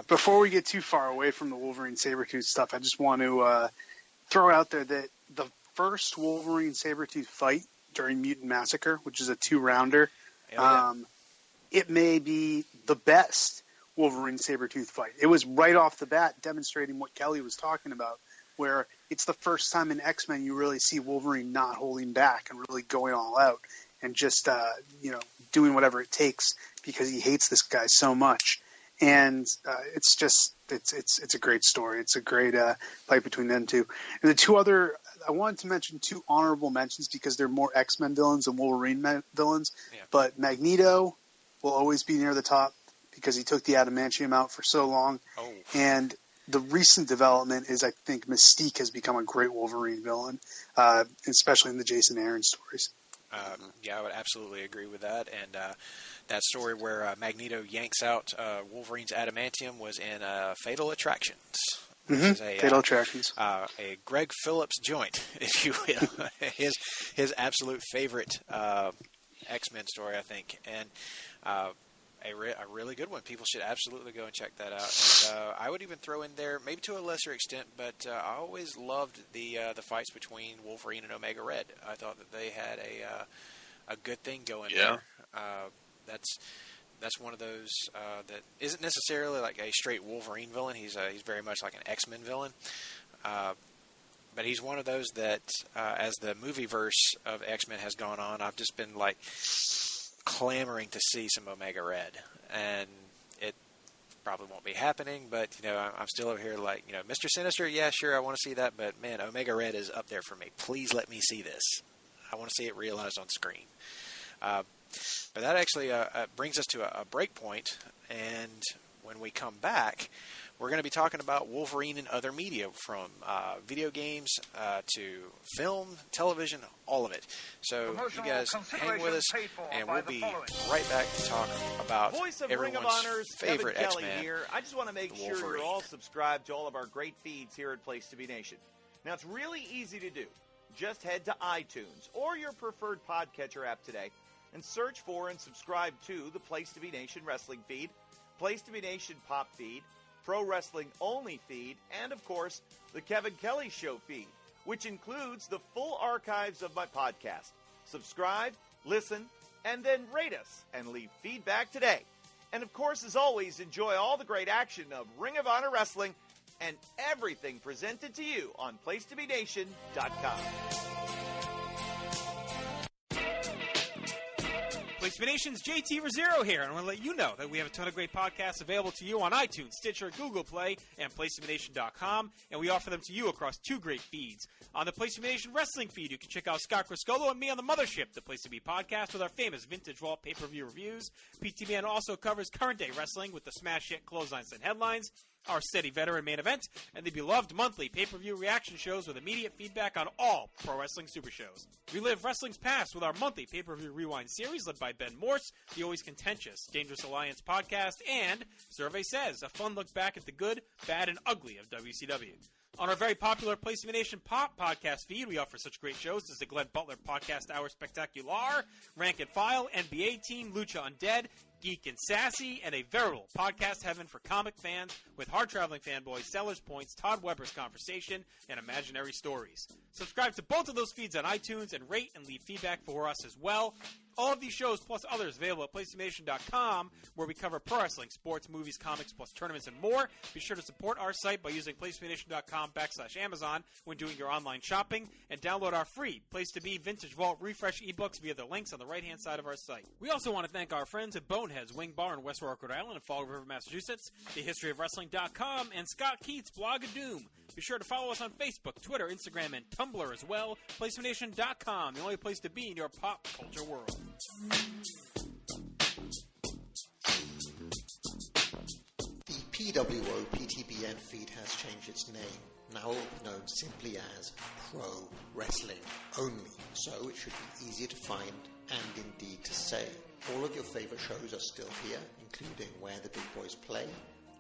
Before we get too far away from the Wolverine Sabretooth stuff, I just want to throw out there that the first Wolverine Sabretooth fight during Mutant Massacre, which is a 2-rounder, it may be the best Wolverine Sabretooth fight. It was right off the bat demonstrating what Kelly was talking about, where it's the first time in X-Men you really see Wolverine not holding back and really going all out and just doing whatever it takes because he hates this guy so much. And it's a great story. It's a great fight between them two. And the two other, I wanted to mention 2 honorable mentions because they're more X-Men villains than Wolverine villains. Yeah. But Magneto will always be near the top because he took the adamantium out for so long. Oh. And the recent development is, I think, Mystique has become a great Wolverine villain, especially in the Jason Aaron stories. I would absolutely agree with that. And that story where Magneto yanks out Wolverine's adamantium was in Fatal Attractions. Fatal Attractions. A Greg Phillips joint, if you will. his absolute favorite X-Men story, I think. And a really good one. People should absolutely go and check that out. And, I would even throw in there, maybe to a lesser extent, but I always loved the fights between Wolverine and Omega Red. I thought that they had a good thing going there. That's one of those that isn't necessarily like a straight Wolverine villain. He's very much like an X-Men villain. But he's one of those that, as the movieverse of X-Men has gone on, I've just been like clamoring to see some Omega Red, and it probably won't be happening, but I'm still over here like, Mr. Sinister, yeah, sure, I want to see that, but man, Omega Red is up there for me. Please let me see this. I want to see it realized on screen. But that actually brings us to a break point, and when we come back, we're going to be talking about Wolverine and other media, from video games to film, television, all of it. So you guys hang with us, and we'll be right back to talk about everyone's favorite X-Men. Here. I just want to make sure you're all subscribed to all of our great feeds here at Place to Be Nation. Now, it's really easy to do. Just head to iTunes or your preferred podcatcher app today and search for and subscribe to the Place to Be Nation wrestling feed, Place to Be Nation pop feed, Pro Wrestling Only feed, and, of course, the Kevin Kelly Show feed, which includes the full archives of my podcast. Subscribe, listen, and then rate us and leave feedback today. And, of course, as always, enjoy all the great action of Ring of Honor Wrestling and everything presented to you on PlaceToBeNation.com. PlayStation's JT Rosero here, and I want to let you know that we have a ton of great podcasts available to you on iTunes, Stitcher, Google Play, and PlayStationNation.com, and we offer them to you across 2 great feeds. On the PlayStation Wrestling feed, you can check out Scott Criscolo and me on the Mothership, the Place to Be podcast, with our famous Vintage Vault pay-per-view reviews. PTBN also covers current-day wrestling with the smash hit Clotheslines and Headlines, our steady veteran main event, and the beloved monthly pay-per-view reaction shows with immediate feedback on all pro wrestling super shows. We live wrestling's past with our monthly pay-per-view rewind series led by Ben Morse, the always contentious Dangerous Alliance podcast, and Survey Says, a fun look back at the good, bad, and ugly of WCW. On our very popular Place to Be Nation Pop podcast feed, we offer such great shows as the Glenn Butler Podcast Hour Spectacular, Rank and File, NBA Team, Lucha Undead, Geek and Sassy, and a veritable podcast heaven for comic fans with hard-traveling fanboys, Sellers Points, Todd Weber's Conversation, and Imaginary Stories. Subscribe to both of those feeds on iTunes and rate and leave feedback for us as well. All of these shows, plus others, available at PlayStation.com, where we cover pro wrestling, sports, movies, comics, plus tournaments and more. Be sure to support our site by using PlayStation.com/Amazon when doing your online shopping, and download our free Place to Be Vintage Vault Refresh ebooks via the links on the right-hand side of our site. We also want to thank our friends at Bonehead's Wing Bar in West Warwick, Rhode Island, and Fall River, Massachusetts, TheHistoryOfWrestling.com, and Scott Keats' Blog of Doom. Be sure to follow us on Facebook, Twitter, Instagram, and Tumblr as well. PlayStation.com, the only place to be in your pop culture world. The PWO PTBN feed has changed its name, now known simply as Pro Wrestling Only, so it should be easier to find and indeed to say. All of your favourite shows are still here, including Where the Big Boys Play,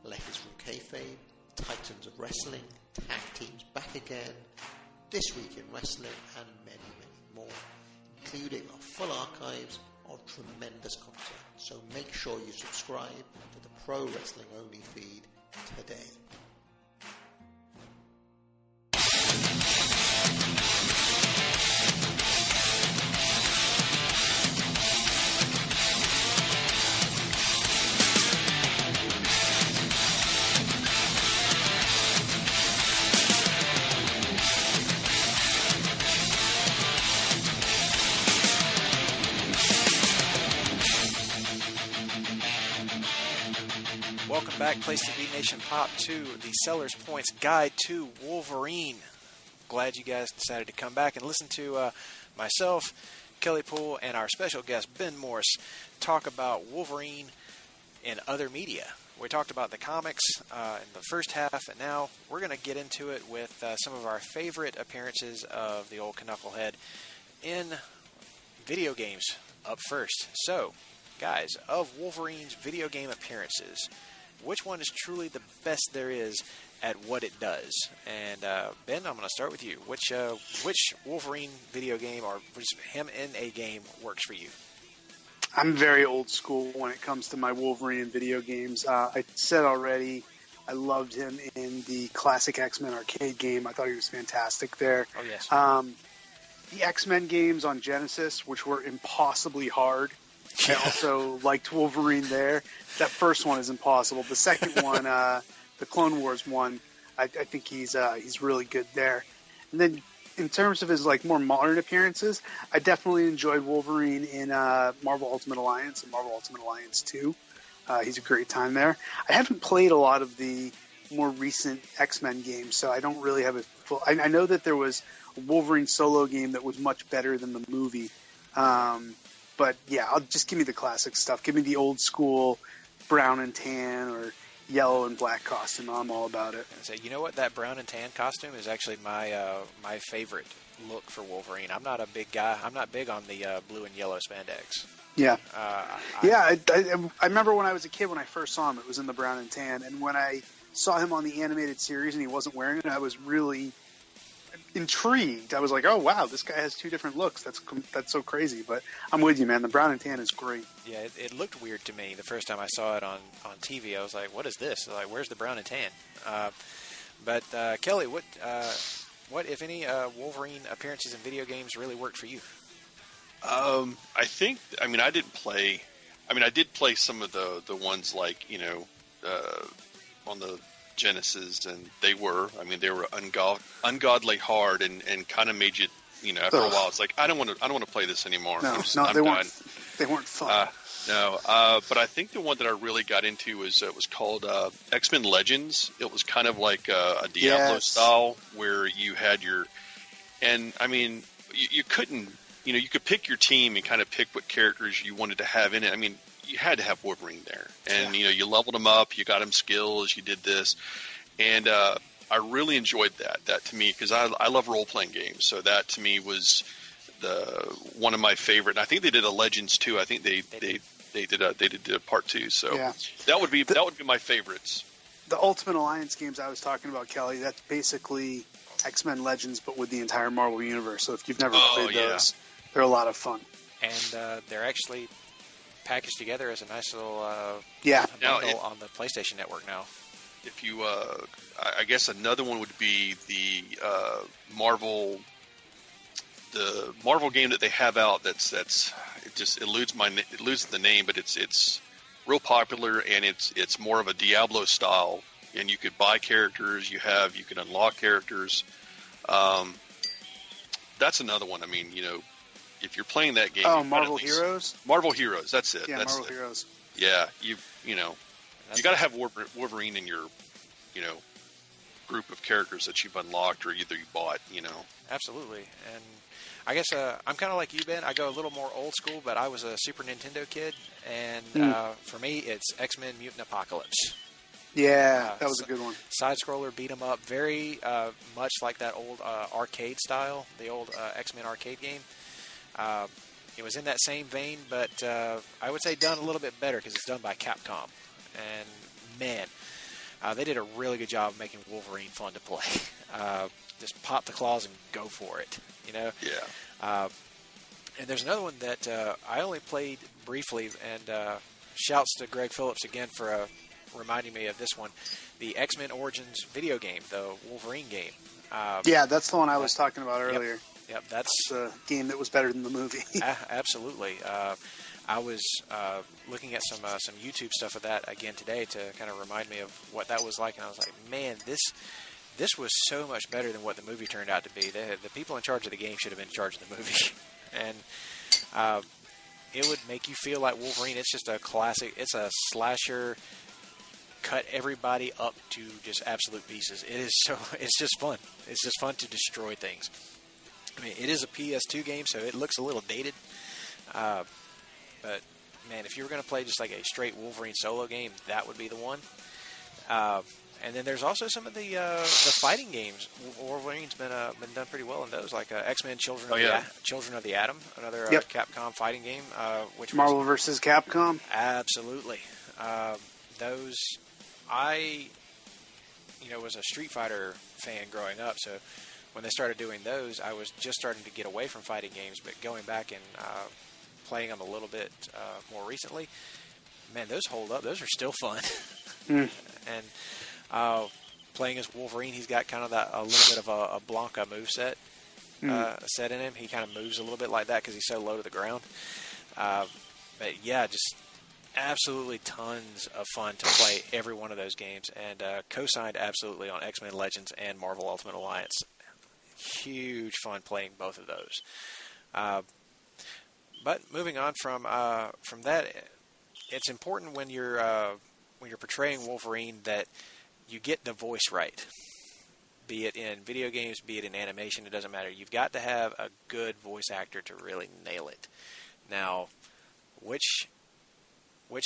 Letters from Kayfabe, Titans of Wrestling, Tag Teams Back Again, This Week in Wrestling, and many, many more, including a full archives of tremendous content. So make sure you subscribe to the Pro Wrestling Only feed today. Welcome back, Place to Be Nation Pop, to the Seller's Points Guide to Wolverine. Glad you guys decided to come back and listen to myself, Kelly Poole, and our special guest, Ben Morse, talk about Wolverine and other media. We talked about the comics in the first half, and now we're going to get into it with some of our favorite appearances of the old Canucklehead in video games up first. So, guys, of Wolverine's video game appearances, which one is truly the best there is at what it does? And Ben, I'm going to start with you. Which Wolverine video game or just him in a game works for you? I'm very old school when it comes to my Wolverine in video games. I said already, I loved him in the classic X-Men arcade game. I thought he was fantastic there. Oh, yes. The X-Men games on Genesis, which were impossibly hard. I also liked Wolverine there. That first one is impossible. The second one, the Clone Wars one, I think he's really good there. And then in terms of his more modern appearances, I definitely enjoyed Wolverine in Marvel Ultimate Alliance and Marvel Ultimate Alliance 2. He's a great time there. I haven't played a lot of the more recent X-Men games, so I don't really have a full... I know that there was a Wolverine solo game that was much better than the movie. But yeah, I'll just give me the classic stuff. Give me the old school brown and tan or yellow and black costume. I'm all about it. And say, you know what? That brown and tan costume is actually my favorite look for Wolverine. I'm not a big guy. I'm not big on the blue and yellow spandex. Yeah. I remember when I was a kid when I first saw him, it was in the brown and tan. And when I saw him on the animated series and he wasn't wearing it, I was really intrigued. I was like, oh wow, this guy has two different looks. That's so crazy. But I'm with you, man. The brown and tan is great. Yeah, it looked weird to me the first time I saw it on TV. I was like, what is this? Like, where's the brown and tan? But Kelly, what if any Wolverine appearances in video games really worked for you? I did play some of the ones on the Genesis, and they were ungodly hard and kind of made you, after a while, it's like, I don't want to play this anymore. No, I'm they done. weren't fun. But I think the one that I really got into was called X-Men Legends. It was kind of like a Diablo style where you had you couldn't, you could pick your team and kind of pick what characters you wanted to have in it. I mean, you had to have Wolverine there, and you leveled him up, you got him skills, you did this, and I really enjoyed that. That to me, because I love role playing games, so that to me was one of my favorite. And I think they did a Legends too. I think they did a part 2. So that would be my favorites. The Ultimate Alliance games I was talking about, Kelly, that's basically X-Men Legends, but with the entire Marvel universe. So if you've never played those, they're a lot of fun. And they're actually packaged together as a nice little bundle on the PlayStation Network now. If you, I guess another one would be the Marvel game that they have out. It just eludes the name, but it's real popular, and it's more of a Diablo style. And you could buy characters. You can unlock characters. That's another one. I mean, if you're playing that game, Marvel Heroes. Marvel Heroes. That's it. Yeah, Marvel Heroes. Yeah, you got to have Wolverine in your group of characters that you've unlocked or either you bought. Absolutely. And I guess I'm kind of like you, Ben. I go a little more old school, but I was a Super Nintendo kid, and for me, it's X-Men Mutant Apocalypse. Yeah, that was a good one. Side-scroller, beat 'em up, very much like that old arcade style, the old X-Men arcade game. It was in that same vein, but I would say done a little bit better because it's done by Capcom. And man, They did a really good job of making Wolverine fun to play. Just pop the claws and go for it, you know? Yeah. And there's another one that I only played briefly, and shouts to Greg Phillips again for reminding me of this one. The X-Men Origins video game, the Wolverine game. Yeah, that's the one I was talking about earlier. Yep, that's the game that was better than the movie. Absolutely. I was looking at some YouTube stuff of that again today to kind of remind me of what that was like, and I was like, man, this was so much better than what the movie turned out to be. The people in charge of the game should have been in charge of the movie, and it would make you feel like Wolverine. It's just a classic. It's a slasher. Cut everybody up to just absolute pieces. It's just fun. It's just fun to destroy things. I mean, it is a PS2 game, so it looks a little dated. But man, if you were going to play just like a straight Wolverine solo game, that would be the one. And then there's also some of the fighting games. Wolverine's been done pretty well in those, like X-Men: Children of the Atom, another Capcom fighting game. Which Marvel vs. Capcom. Absolutely. Those, I was a Street Fighter fan growing up, so when they started doing those, I was just starting to get away from fighting games, but going back and playing them a little bit more recently, man, those hold up. Those are still fun. And playing as Wolverine, he's got kind of a little bit of a Blanca moveset set in him. He kind of moves a little bit like that because he's so low to the ground. But yeah, just absolutely tons of fun to play every one of those games, and co-signed absolutely on X-Men Legends and Marvel Ultimate Alliance. Huge fun playing both of those. But moving on from that, it's important when you're portraying Wolverine that you get the voice right. Be it in video games, be it in animation, it doesn't matter. You've got to have a good voice actor to really nail it. Now, which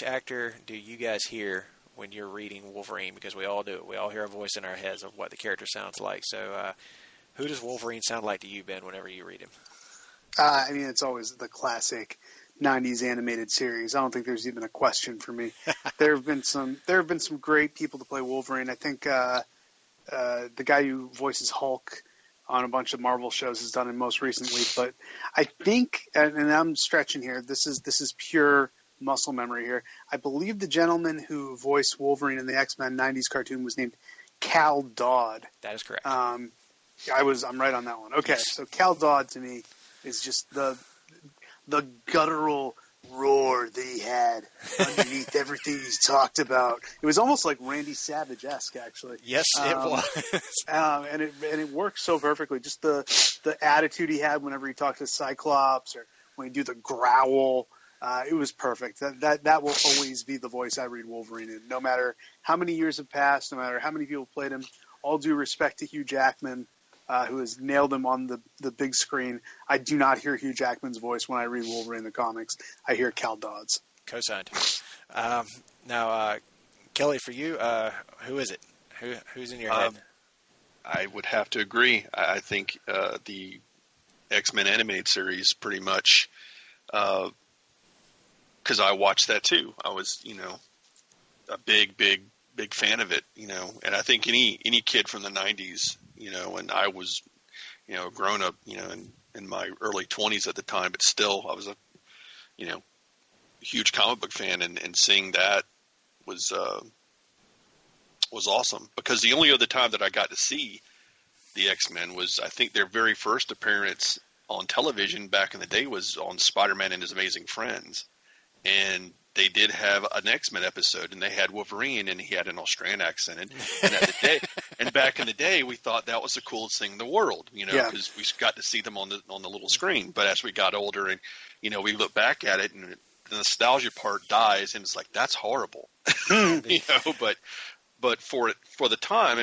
actor do you guys hear when you're reading Wolverine? Because we all do it. We all hear a voice in our heads of what the character sounds like. So who does Wolverine sound like to you, Ben, whenever you read him? I mean, it's always the classic 90s animated series. I don't think there's even a question for me. There have been some great people to play Wolverine. I think the guy who voices Hulk on a bunch of Marvel shows has done it most recently. But I think, and I'm stretching here, this is pure muscle memory here. I believe the gentleman who voiced Wolverine in the X-Men 90s cartoon was named Cal Dodd. That is correct. I'm right on that one. Okay, so Cal Dodd to me is just the guttural roar that he had underneath everything he's talked about. It was almost like Randy Savage-esque, actually. Yes, it was. And it works so perfectly. Just the attitude he had whenever he talked to Cyclops, or when he do the growl. It was perfect. That will always be the voice I read Wolverine in, no matter how many years have passed, no matter how many people played him. All due respect to Hugh Jackman, who has nailed him on the big screen. I do not hear Hugh Jackman's voice when I read Wolverine in the comics. I hear Cal Dodd's. Co-signed. Now, Kelly, for you, who is it? Who's in your head? I would have to agree. I think the X-Men animated series pretty much, because I watched that too. I was, a big fan of it, and I think any kid from the 90s, and I was, grown up, in my early 20s at the time, but still I was a, huge comic book fan, and seeing that was awesome, because the only other time that I got to see the X-Men was, I think, their very first appearance on television back in the day was on Spider-Man and His Amazing Friends. And they did have an X-Men episode, and they had Wolverine, and he had an Australian accent. And back in the day, we thought that was the coolest thing in the world, because we got to see them on the little screen. But as we got older, and we look back at it, and the nostalgia part dies, and it's like, that's horrible, But for the time,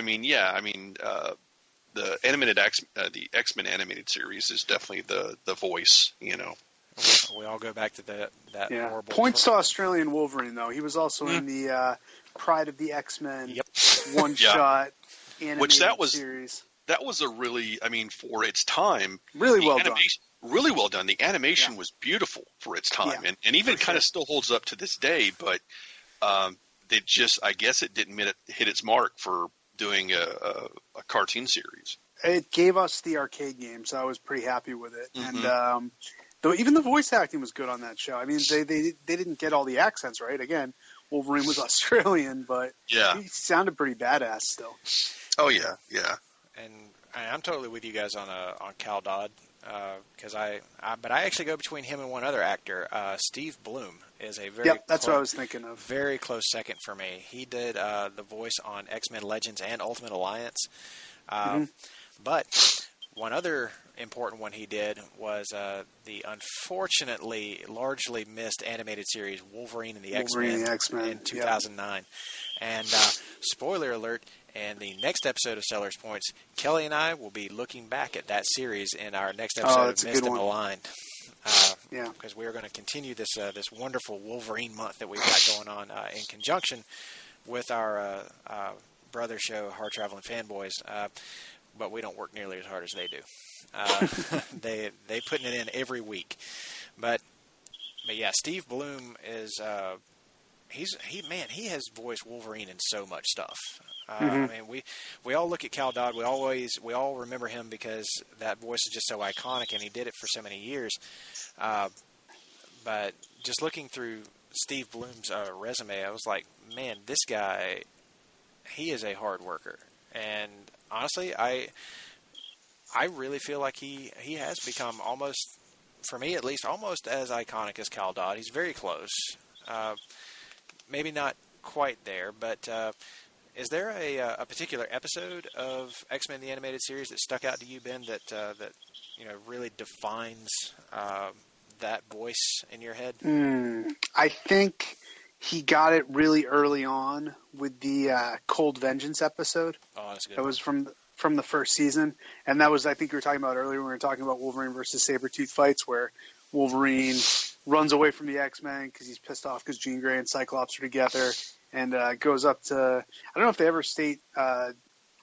the X-Men animated series is definitely the voice, We all go back to that horrible... Points to Australian Wolverine, though. He was also in the Pride of the X-Men one-shot animated series. That was a really, for its time... Really well done. Really well done. The animation was beautiful for its time, and even kind of still holds up to this day, but I guess it didn't hit its mark for doing a cartoon series. It gave us the arcade game, so I was pretty happy with it. And though even the voice acting was good on that show. I mean, they didn't get all the accents right. Again, Wolverine was Australian, but he sounded pretty badass still. Oh yeah, yeah. And I'm totally with you guys on Cal Dodd, because I actually go between him and one other actor. Steve Bloom is a very that's what I was thinking of. Very close second for me. He did the voice on X-Men Legends and Ultimate Alliance. But one other important one he did was the unfortunately largely missed animated series Wolverine and the X-Men in 2009. And spoiler alert, in the next episode of Sellers Points, Kelly and I will be looking back at that series in our next episode of Missed and Maligned. Because we are going to continue this wonderful Wolverine month that we've got going on in conjunction with our brother show, Hard Traveling Fanboys. But we don't work nearly as hard as they do. They putting it in every week. But yeah, Steve Bloom is he has voiced Wolverine in so much stuff. I mean, we all look at Cal Dodd. We all remember him because that voice is just so iconic, and he did it for so many years. But just looking through Steve Bloom's resume, I was like, man, this guy, he is a hard worker. And honestly, I really feel like he has become almost, for me at least, almost as iconic as Cal Dodd. He's very close. Maybe not quite there, but is there a particular episode of X-Men the Animated Series that stuck out to you, Ben, that really defines that voice in your head? I think he got it really early on with the Cold Vengeance episode. Oh, that's good. That was from the first season, and that was, I think you were talking about earlier when we were talking about Wolverine versus Sabretooth fights, where Wolverine runs away from the X-Men because he's pissed off because Jean Grey and Cyclops are together, and goes up to, I don't know if they ever state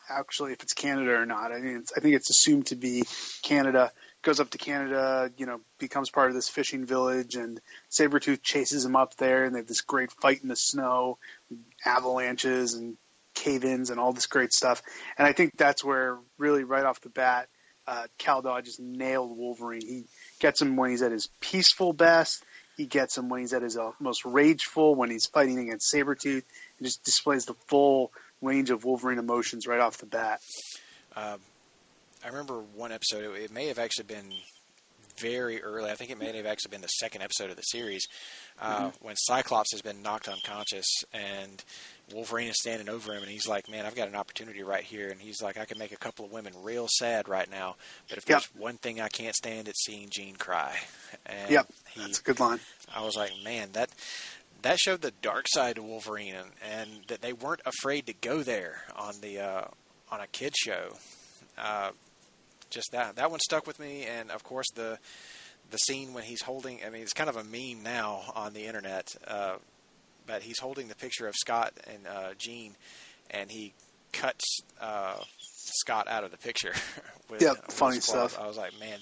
actually if it's Canada or not. I think it's assumed to be Canada. Goes up to Canada, becomes part of this fishing village, and Sabretooth chases him up there, and they have this great fight in the snow, avalanches and cave-ins and all this great stuff. And I think that's where, really right off the bat, Cal Dodd just nailed Wolverine. He gets him when he's at his peaceful best. He gets him when he's at his most rageful, when he's fighting against Sabretooth. He just displays the full range of Wolverine emotions right off the bat. I remember one episode, it may have actually been very early. I think it may have actually been the second episode of the series, when Cyclops has been knocked unconscious and Wolverine is standing over him, and he's like, man, I've got an opportunity right here. And he's like, I can make a couple of women real sad right now, but if there's one thing I can't stand, it's seeing Jean cry. And that's a good line. I was like, man, that showed the dark side of Wolverine, and that they weren't afraid to go there on a kid show. Just that one stuck with me, and of course the scene when he's holding, I mean, it's kind of a meme now on the internet, but he's holding the picture of Scott and Jean, and he cuts Scott out of the picture. with funny stuff. I was like, man,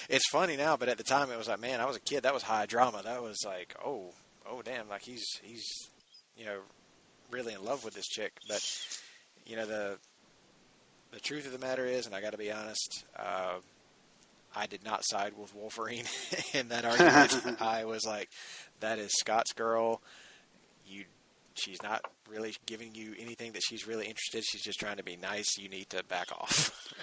it's funny now, but at the time it was like, man, I was a kid, that was high drama. That was like, oh damn, like he's really in love with this chick. But the truth of the matter is, and I got to be honest, I did not side with Wolverine in that argument. I was like, that is Scott's girl. She's not really giving you anything that she's really interested. She's just trying to be nice. You need to back off.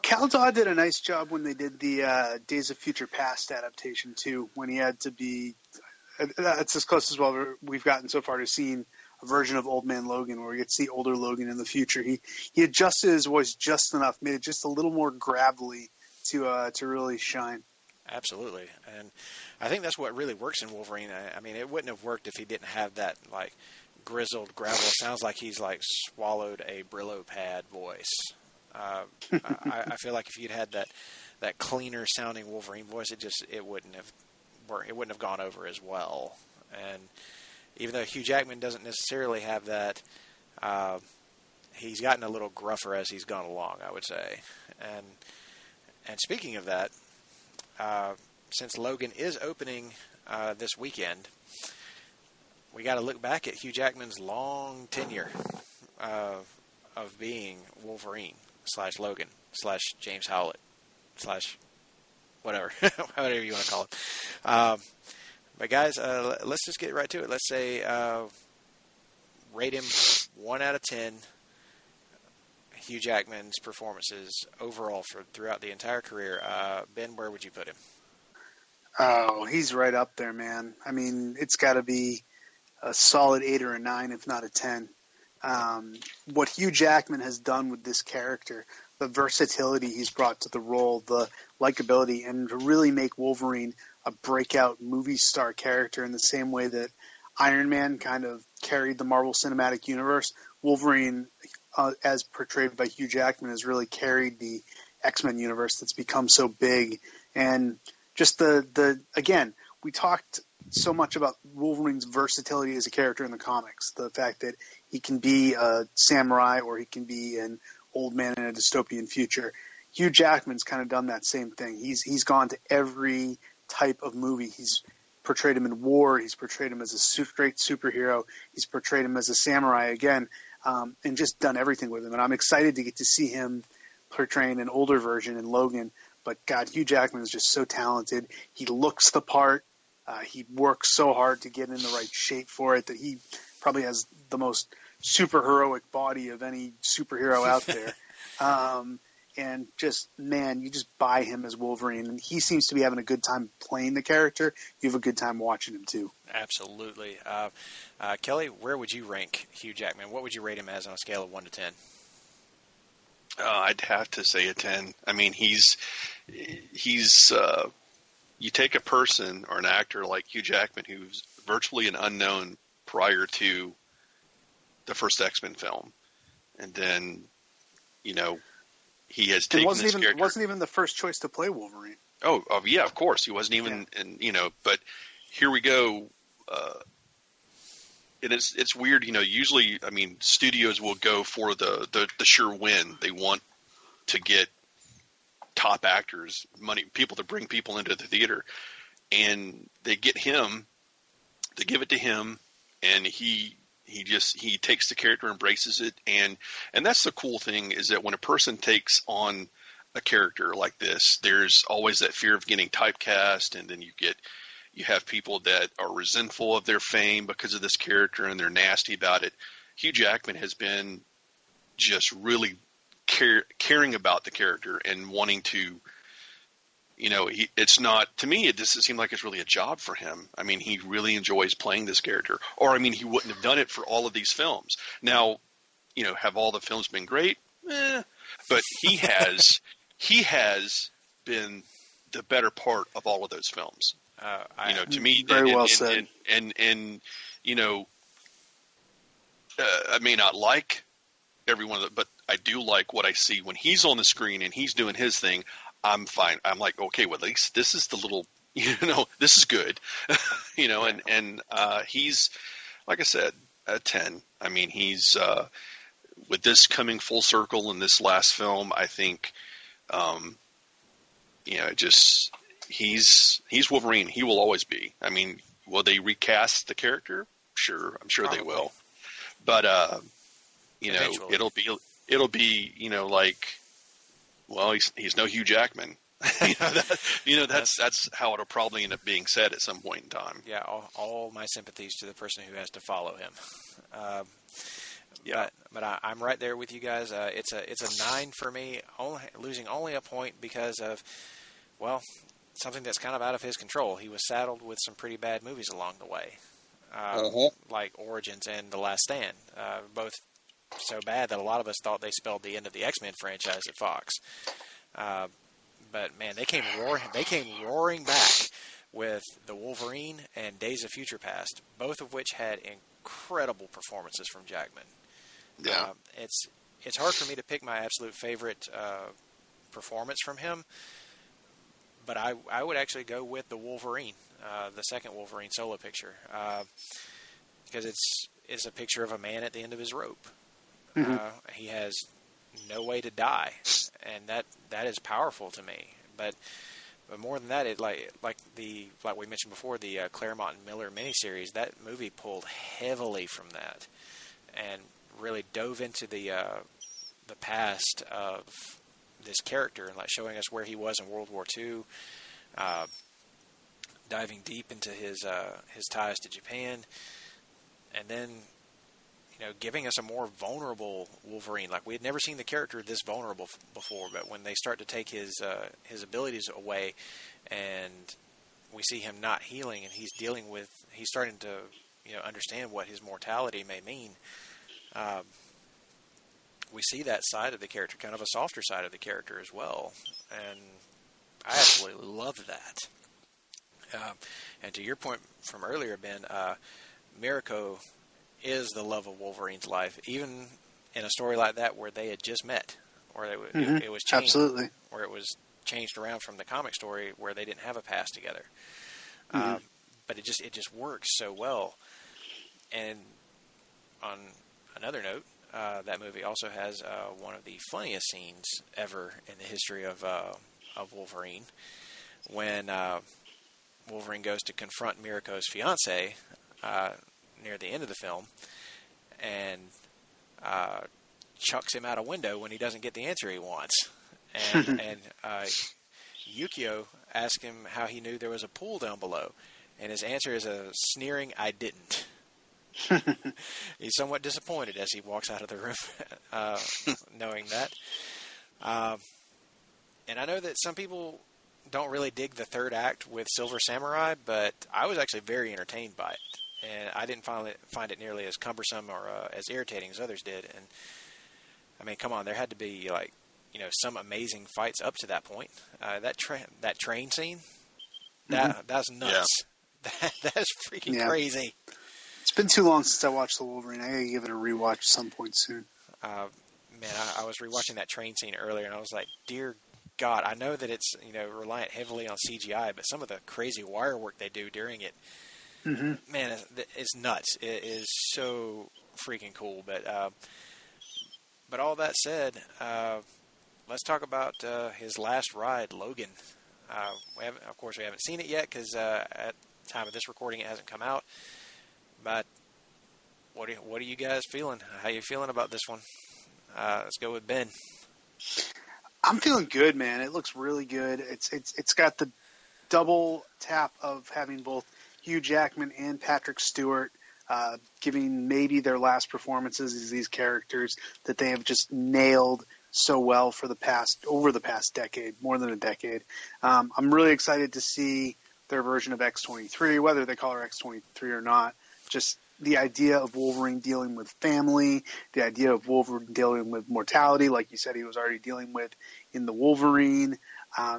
Cal Dodd did a nice job when they did the Days of Future Past adaptation too, when he had to be, that's as close as well we've gotten so far to seeing a version of Old Man Logan where we get to see older Logan in the future. He adjusted his voice just enough, made it just a little more gravelly to really shine. Absolutely. And I think that's what really works in Wolverine. I mean, it wouldn't have worked if he didn't have that, like, grizzled gravel. Sounds like he's, like, swallowed a Brillo pad voice. I feel like if you'd had that cleaner sounding Wolverine voice, it wouldn't have worked. It wouldn't have gone over as well. And even though Hugh Jackman doesn't necessarily have that, he's gotten a little gruffer as he's gone along, I would say. And speaking of that, since Logan is opening this weekend, we got to look back at Hugh Jackman's long tenure of being Wolverine / Logan / James Howlett / whatever, whatever you want to call it. But guys, let's just get right to it. Let's say rate him 1 out of 10. Hugh Jackman's performances overall throughout the entire career. Ben, where would you put him? Oh, he's right up there, man. I mean, it's got to be a solid 8 or a 9, if not a 10. What Hugh Jackman has done with this character, the versatility he's brought to the role, the likability, and to really make Wolverine a breakout movie star character in the same way that Iron Man kind of carried the Marvel Cinematic Universe, Wolverine, as portrayed by Hugh Jackman, has really carried the X-Men universe that's become so big. And just again, we talked so much about Wolverine's versatility as a character in the comics. The fact that he can be a samurai or he can be an old man in a dystopian future. Hugh Jackman's kind of done that same thing. He's gone to every type of movie. He's portrayed him in war. He's portrayed him as a great superhero. He's portrayed him as a samurai again, and just done everything with him. And I'm excited to get to see him portraying an older version in Logan. But God, Hugh Jackman is just so talented. He looks the part. He works so hard to get in the right shape for it that he probably has the most superheroic body of any superhero out there. And just, man, you just buy him as Wolverine. And he seems to be having a good time playing the character. You have a good time watching him, too. Absolutely. Kelly, where would you rank Hugh Jackman? What would you rate him as on a scale of 1 to 10? I'd have to say a 10. I mean, he's you take a person or an actor like Hugh Jackman, who's virtually an unknown prior to the first X-Men film, and then, he has taken this character. Wasn't even the first choice to play Wolverine. Oh yeah, of course. He wasn't even, but here we go. And it's weird, usually, I mean, studios will go for the sure win. They want to get top actors, money, people to bring people into the theater. And they get him, they give it to him, and he takes the character, embraces it. And that's the cool thing, is that when a person takes on a character like this, there's always that fear of getting typecast, and then you have people that are resentful of their fame because of this character, and they're nasty about it. Hugh Jackman has been just really caring about the character and wanting to, it's not, to me, it doesn't seem like it's really a job for him. I mean, he really enjoys playing this character, or, I mean, he wouldn't have done it for all of these films. Now, have all the films been great? But he has been the better part of all of those films. To me, very well said. And I may not like every one of them, but I do like what I see when he's on the screen and he's doing his thing. I'm fine. I'm like, okay, well, at least this is the little, this is good, and he's, like I said, a 10. I mean, he's, with this coming full circle in this last film, I think, he's Wolverine. He will always be. I mean, will they recast the character? Sure. I'm sure Probably. They will. But, Eventually. it'll be, like, well, he's no Hugh Jackman. That's how it'll probably end up being said at some point in time. Yeah. All my sympathies to the person who has to follow him. Yeah. But I'm right there with you guys. It's a 9 for me, losing only a point because of, well, something that's kind of out of his control. He was saddled with some pretty bad movies along the way, like Origins and The Last Stand, both so bad that a lot of us thought they spelled the end of the X-Men franchise at Fox. But man, they came roaring back with The Wolverine and Days of Future Past, both of which had incredible performances from Jackman. Yeah, it's hard for me to pick my absolute favorite performance from him. But I would actually go with the Wolverine, the second Wolverine solo picture, because it's a picture of a man at the end of his rope. Mm-hmm. He has no way to die, and that is powerful to me. But But more than that, it like we mentioned before, the Claremont and Miller miniseries. That movie pulled heavily from that, and really dove into the past of this character and like showing us where he was in World War II, diving deep into his ties to Japan, and then giving us a more vulnerable Wolverine. Like we had never seen the character this vulnerable before, but when they start to take his abilities away, and we see him not healing, and he's starting to understand what his mortality may mean. We see that side of the character, kind of a softer side of the character as well, and I absolutely love that. And to your point from earlier, Ben, Mirko is the love of Wolverine's life, even in a story like that where they had just met, or it was changed, absolutely, where it was changed around from the comic story where they didn't have a past together. But it just works so well. And on another note, that movie also has one of the funniest scenes ever in the history of Wolverine, when Wolverine goes to confront Mirko's fiancée near the end of the film, and chucks him out a window when he doesn't get the answer he wants. And Yukio asks him how he knew there was a pool down below, and his answer is a sneering, "I didn't." He's somewhat disappointed as he walks out of the room, knowing that. And I know that some people don't really dig the third act with Silver Samurai, but I was actually very entertained by it. And I didn't find it nearly as cumbersome or as irritating as others did. And I mean, come on, there had to be some amazing fights up to that point. That train scene, that's nuts. Yeah. That's freaking crazy. It's been too long since I watched the Wolverine. I gotta give it a rewatch at some point soon. Man, I was rewatching that train scene earlier, and I was like, dear God, I know that it's reliant heavily on CGI, but some of the crazy wire work they do during it. Man, it's nuts. It is so freaking cool. But all that said, let's talk about his last ride, Logan. We haven't seen it yet because at the time of this recording, it hasn't come out. But what are you guys feeling? How are you feeling about this one? Let's go with Ben. I'm feeling good, man. It looks really good. It's got the double tap of having both Hugh Jackman and Patrick Stewart giving maybe their last performances as these characters that they have just nailed so well for over the past decade, more than a decade. I'm really excited to see their version of X-23, whether they call her X-23 or not. Just the idea of Wolverine dealing with family, the idea of Wolverine dealing with mortality, like you said he was already dealing with in the Wolverine.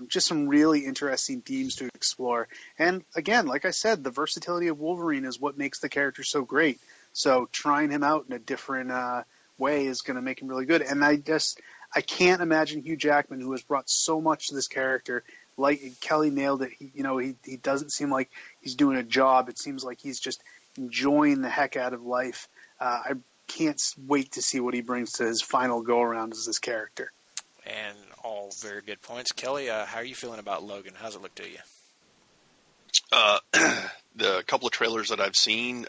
Just some really interesting themes to explore. And again, like I said, the versatility of Wolverine is what makes the character so great. So trying him out in a different way is going to make him really good. And I can't imagine Hugh Jackman, who has brought so much to this character. Like Kelley nailed it. He doesn't seem like he's doing a job. It seems like he's just enjoying the heck out of life. I can't wait to see what he brings to his final go-around as this character. And all very good points. Kelley, how are you feeling about Logan? How's it look to you? The couple of trailers that I've seen,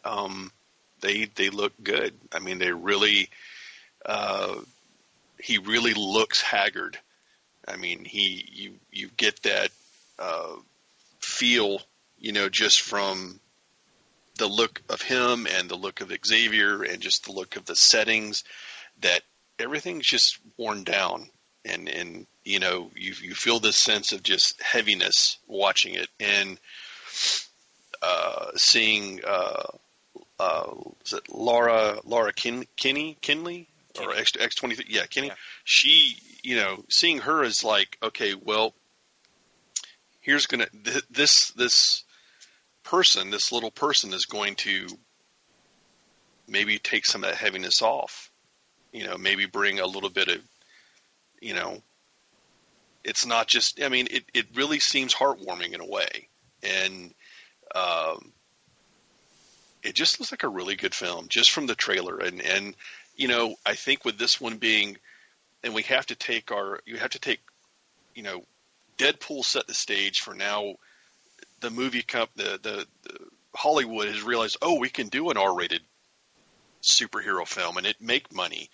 they look good. I mean, they really, he really looks haggard. I mean, you get that feel, just from the look of him and the look of Xavier and just the look of the settings, that everything's just worn down. And you feel this sense of just heaviness watching it, and seeing is it Laura Kinley or X-23? Yeah, Kinney. Yeah. She, seeing her is like, okay, well, here's this little person is going to maybe take some of that heaviness off. Maybe bring a little bit of, it's not just, I mean, it really seems heartwarming in a way. And it just looks like a really good film just from the trailer. And I think with this one being, and you have to take Deadpool set the stage for now. The movie the Hollywood has realized, oh, we can do an R-rated superhero film and it make money.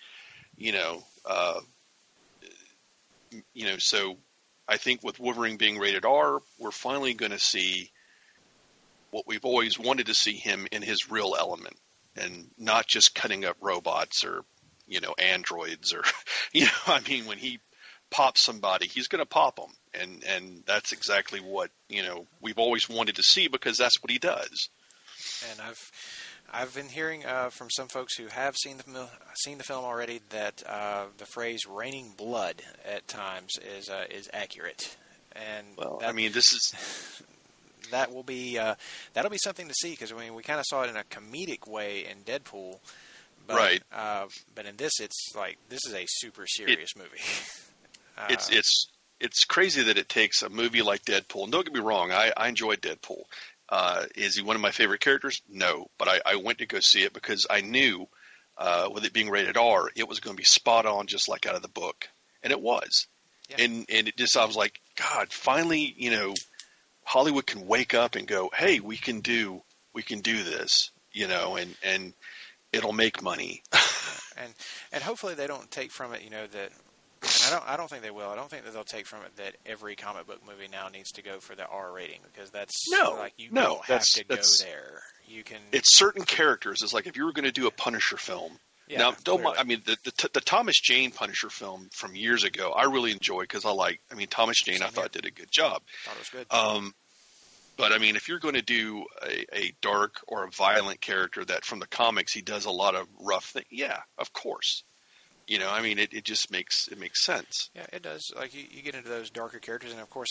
So I think with Wolverine being rated R, we're finally going to see what we've always wanted to see him in his real element, and not just cutting up robots or, androids or, when he pops somebody, he's going to pop them. And that's exactly what, we've always wanted to see, because that's what he does. And I've been hearing from some folks who have seen the film already that the phrase "raining blood" at times is accurate. And this is that will be that'll be something to see, because we kind of saw it in a comedic way in Deadpool, but, right? But in this, it's like this is a super serious movie. It's crazy that it takes a movie like Deadpool. And don't get me wrong, I enjoyed Deadpool. Is he one of my favorite characters? No, but I went to go see it because I knew with it being rated R, it was going to be spot on, just like out of the book, and it was. Yeah. And it just, I was like, God, finally, Hollywood can wake up and go, hey, we can do this, and it'll make money. and hopefully they don't take from it, that. And I don't think they will. I don't think that they'll take from it that every comic book movie now needs to go for the R rating, because that's don't have to go there. You can. It's certain characters. It's like if you were going to do a Punisher film. Yeah, now, the Thomas Jane Punisher film from years ago, I really enjoyed, because Thomas Jane, I thought did a good job. I thought it was good. But if you're going to do a dark or a violent character that from the comics he does a lot of rough things, yeah, of course. It just makes sense. Yeah, it does. Like you get into those darker characters, and of course,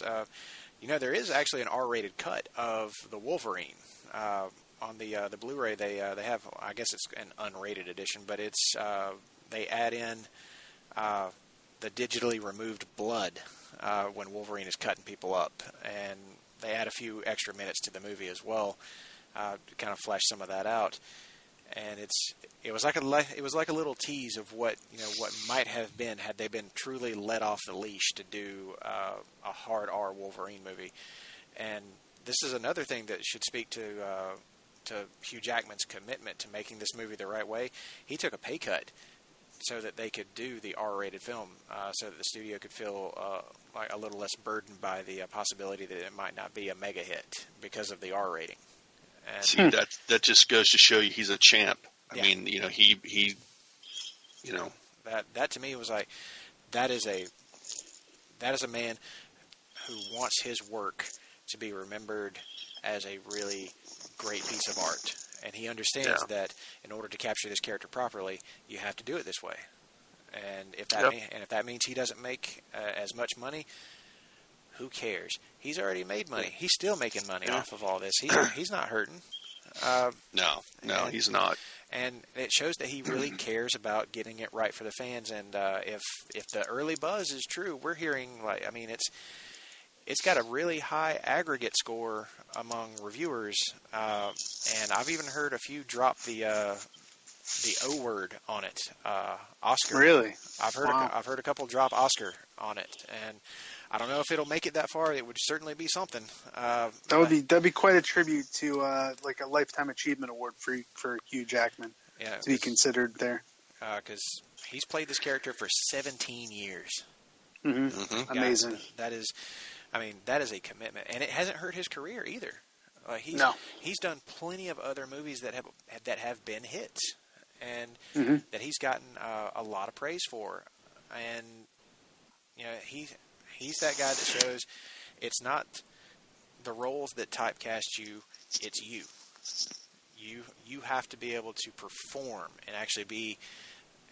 there is actually an R-rated cut of the Wolverine on the Blu-ray. They have, I guess it's an unrated edition, but it's they add in the digitally removed blood when Wolverine is cutting people up, and they add a few extra minutes to the movie as well to kind of flesh some of that out. And it was like a little tease of what might have been had they been truly let off the leash to do a hard R Wolverine movie. And this is another thing that should speak to Hugh Jackman's commitment to making this movie the right way. He took a pay cut so that they could do the R-rated film, so that the studio could feel like a little less burdened by the possibility that it might not be a mega hit because of the R rating. And see, that just goes to show you he's a champ. I mean, he that to me was like, that is a man who wants his work to be remembered as a really great piece of art, and he understands that in order to capture this character properly, you have to do it this way. And if that means he doesn't make as much money, who cares? He's already made money. He's still making money off of all this. He's not hurting. No, he's not. And it shows that he really cares about getting it right for the fans. And if the early buzz is true, we're hearing it's got a really high aggregate score among reviewers. And I've even heard a few drop the O word on it. Oscar. Really? I've heard a couple drop Oscar on it, and I don't know if it'll make it that far. It would certainly be something. That'd be quite a tribute to like a Lifetime Achievement Award for Hugh Jackman to be considered there. Because he's played this character for 17 years. Mm-hmm. Mm-hmm. Amazing. That is a commitment, and it hasn't hurt his career either. He's done plenty of other movies that have been hits, and that he's gotten a lot of praise for, and he's that guy that shows it's not the roles that typecast you, it's you. You have to be able to perform and actually be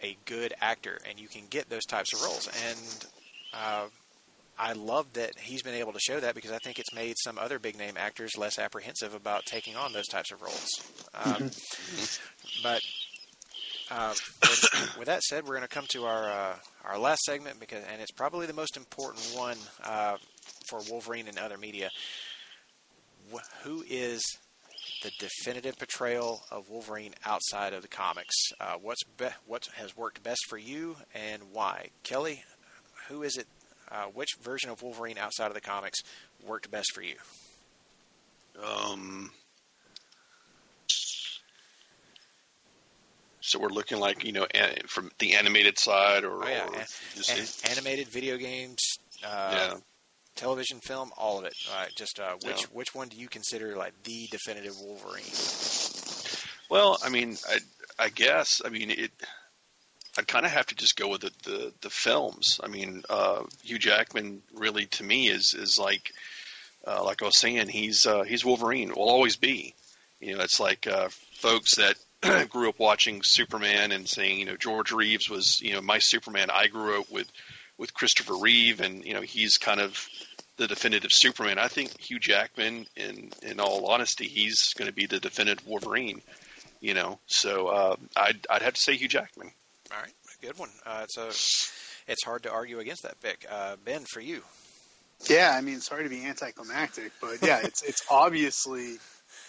a good actor, and you can get those types of roles. And I love that he's been able to show that, because I think it's made some other big-name actors less apprehensive about taking on those types of roles. But with that said, we're going to come to our last segment, and it's probably the most important one for Wolverine and other media. Who is the definitive portrayal of Wolverine outside of the comics? What has worked best for you, and why? Kelly, who is it? which version of Wolverine outside of the comics worked best for you? So we're looking like, from the animated side or animated video games, television, film, all of it. Which one do you consider like the definitive Wolverine? Well, I mean, I guess, I'd kind of have to just go with the films. I mean, Hugh Jackman really, to me, is like I was saying, he's Wolverine. Will always be. It's like folks that grew up watching Superman and saying, George Reeves was, my Superman. I grew up with Christopher Reeve, and he's kind of the definitive Superman. I think Hugh Jackman, in all honesty, he's going to be the definitive Wolverine. So I'd have to say Hugh Jackman. All right, good one. It's hard to argue against that pick. Ben, for you. Yeah, sorry to be anticlimactic, but yeah, it's obviously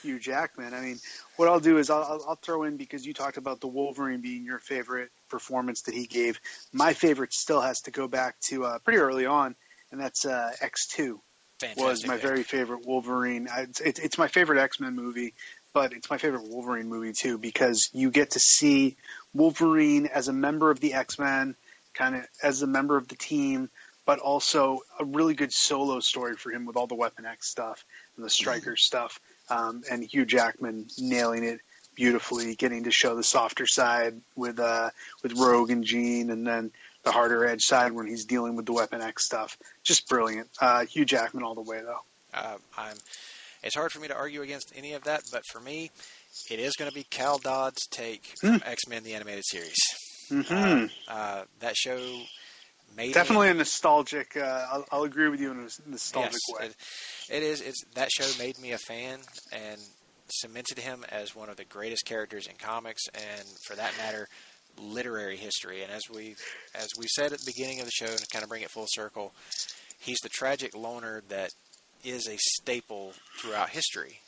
Hugh Jackman. What I'll do is I'll throw in, because you talked about the Wolverine being your favorite performance that he gave. My favorite still has to go back to pretty early on, and that's X2. Fantastic was my very favorite Wolverine. It's my favorite X-Men movie, but it's my favorite Wolverine movie too, because you get to see Wolverine as a member of the X-Men, kind of as a member of the team, but also a really good solo story for him with all the Weapon X stuff and the Stryker stuff, and Hugh Jackman nailing it beautifully, getting to show the softer side with Rogue and Jean, and then the harder edge side when he's dealing with the Weapon X stuff. Just brilliant. Hugh Jackman all the way, though. It's hard for me to argue against any of that, but for me, it is going to be Cal Dodd's take from X-Men the Animated Series. Mm-hmm. That show made definitely a nostalgic. I'll agree with you in a nostalgic way. It is. That show made me a fan and cemented him as one of the greatest characters in comics, and for that matter, literary history. And as we said at the beginning of the show, and to kind of bring it full circle, he's the tragic loner that is a staple throughout history.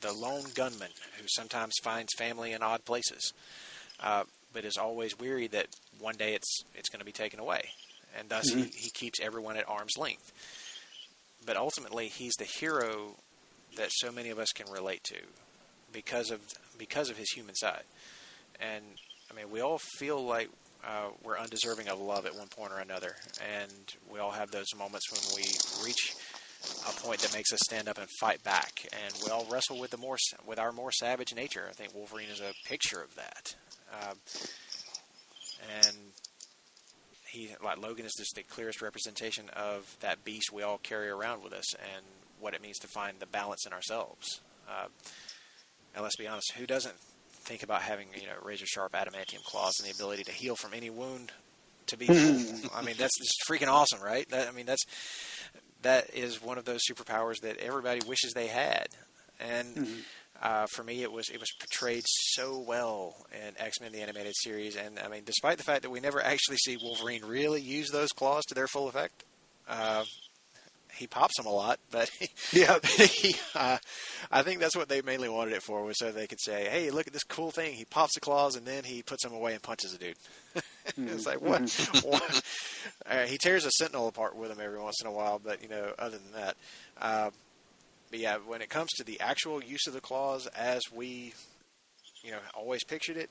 The lone gunman who sometimes finds family in odd places, but is always weary that one day it's going to be taken away, and thus he keeps everyone at arm's length. But ultimately, he's the hero that so many of us can relate to because of his human side. And we all feel like we're undeserving of love at one point or another, and we all have those moments when we reach a point that makes us stand up and fight back, and we all wrestle with our more savage nature. I think Wolverine is a picture of that, and he, like Logan, is just the clearest representation of that beast we all carry around with us, and what it means to find the balance in ourselves. And let's be honest, who doesn't think about having razor sharp adamantium claws and the ability to heal from any wound to be full? That's just freaking awesome, right? That is one of those superpowers that everybody wishes they had. And for me, it was portrayed so well in X-Men the Animated Series. And despite the fact that we never actually see Wolverine really use those claws to their full effect, he pops them a lot, but I think that's what they mainly wanted it for, was so they could say, hey, look at this cool thing. He pops the claws, and then he puts them away and punches a dude. It's like, what? He tears a Sentinel apart with him every once in a while, but, other than that. But yeah, when it comes to the actual use of the claws as we, always pictured it,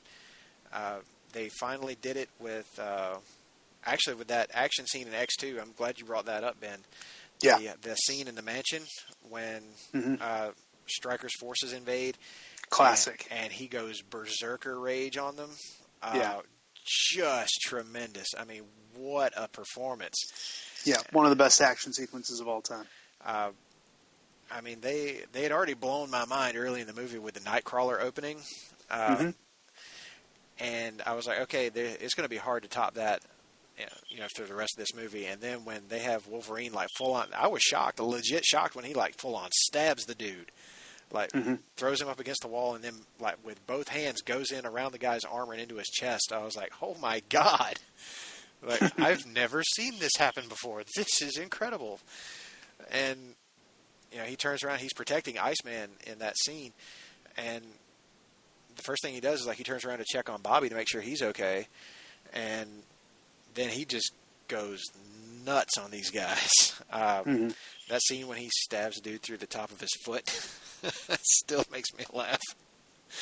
they finally did it with that action scene in X2. I'm glad you brought that up, Ben. Yeah. The scene in the mansion when Stryker's forces invade. Classic. And he goes berserker rage on them. Just tremendous. What a performance. Yeah, one of the best action sequences of all time. They had already blown my mind early in the movie with the Nightcrawler opening. And I was like, okay, it's going to be hard to top that. Through the rest of this movie. And then when they have Wolverine full on, I was shocked, legit shocked, when he full on stabs the dude, throws him up against the wall, and then with both hands goes in around the guy's armor and into his chest. I was like, oh my God, I've never seen this happen before. This is incredible. And he turns around, he's protecting Iceman in that scene, and the first thing he does is he turns around to check on Bobby to make sure he's okay, and then he just goes nuts on these guys. That scene when he stabs a dude through the top of his foot still makes me laugh.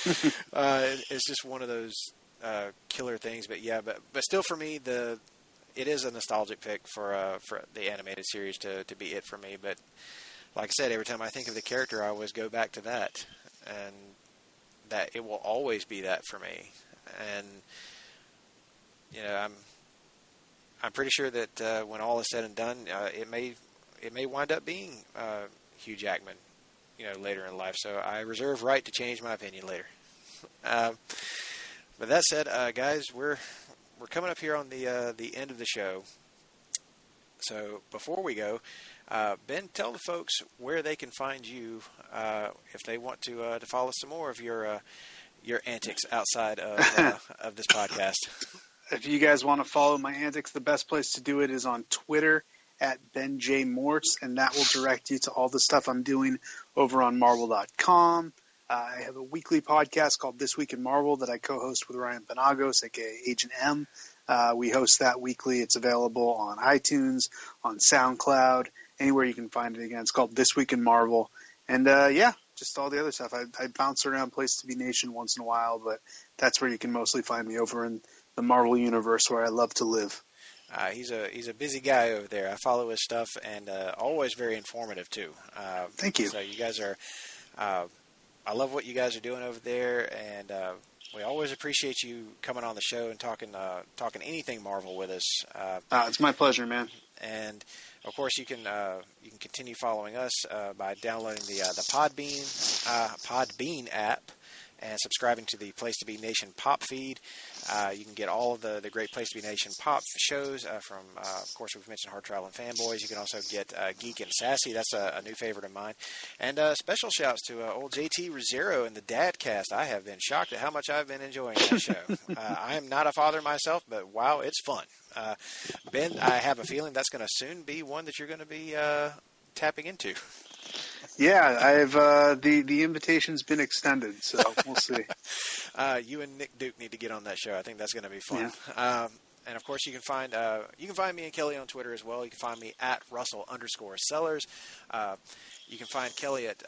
It's just one of those killer things. But yeah, but still for me, it is a nostalgic pick for the animated series to be it for me. But like I said, every time I think of the character, I always go back to that, and that it will always be that for me. And I'm pretty sure that when all is said and done, it may wind up being Hugh Jackman, later in life. So I reserve right to change my opinion later. But that said, guys, we're coming up here on the end of the show. So before we go, Ben, tell the folks where they can find you if they want to follow some more of your antics outside of this podcast. If you guys want to follow my antics, the best place to do it is on Twitter at Ben J. Morse, and that will direct you to all the stuff I'm doing over on Marvel.com. I have a weekly podcast called This Week in Marvel that I co-host with Ryan Penagos, aka Agent M. We host that weekly. It's available on iTunes, on SoundCloud, anywhere you can find it. Again, it's called This Week in Marvel. And just all the other stuff. I bounce around Place to Be Nation once in a while, but that's where you can mostly find me, over in the Marvel universe where I love to live. He's a busy guy over there. I follow his stuff, and always very informative too. Thank you. So you guys are, I love what you guys are doing over there, and we always appreciate you coming on the show and talking anything Marvel with us. It's my pleasure, man. And of course, you can continue following us by downloading the Podbean app and subscribing to the Place to Be Nation Pop feed. You can get all of the great Place to Be Nation Pop shows from, of course, we've mentioned Hard Traveling Fanboys. You can also get Geek and Sassy. That's a new favorite of mine. And special shouts to old JT Rizzero and the Dadcast. I have been shocked at how much I've been enjoying that show. I am not a father myself, but wow, it's fun. Ben, I have a feeling that's going to soon be one that you're going to be tapping into. Yeah, I've the invitation's been extended, so we'll see. You and Nick Duke need to get on that show. I think that's going to be fun. Yeah. And of course, you can find me and Kelly on Twitter as well. You can find me at Russell_Sellers. You can find Kelly at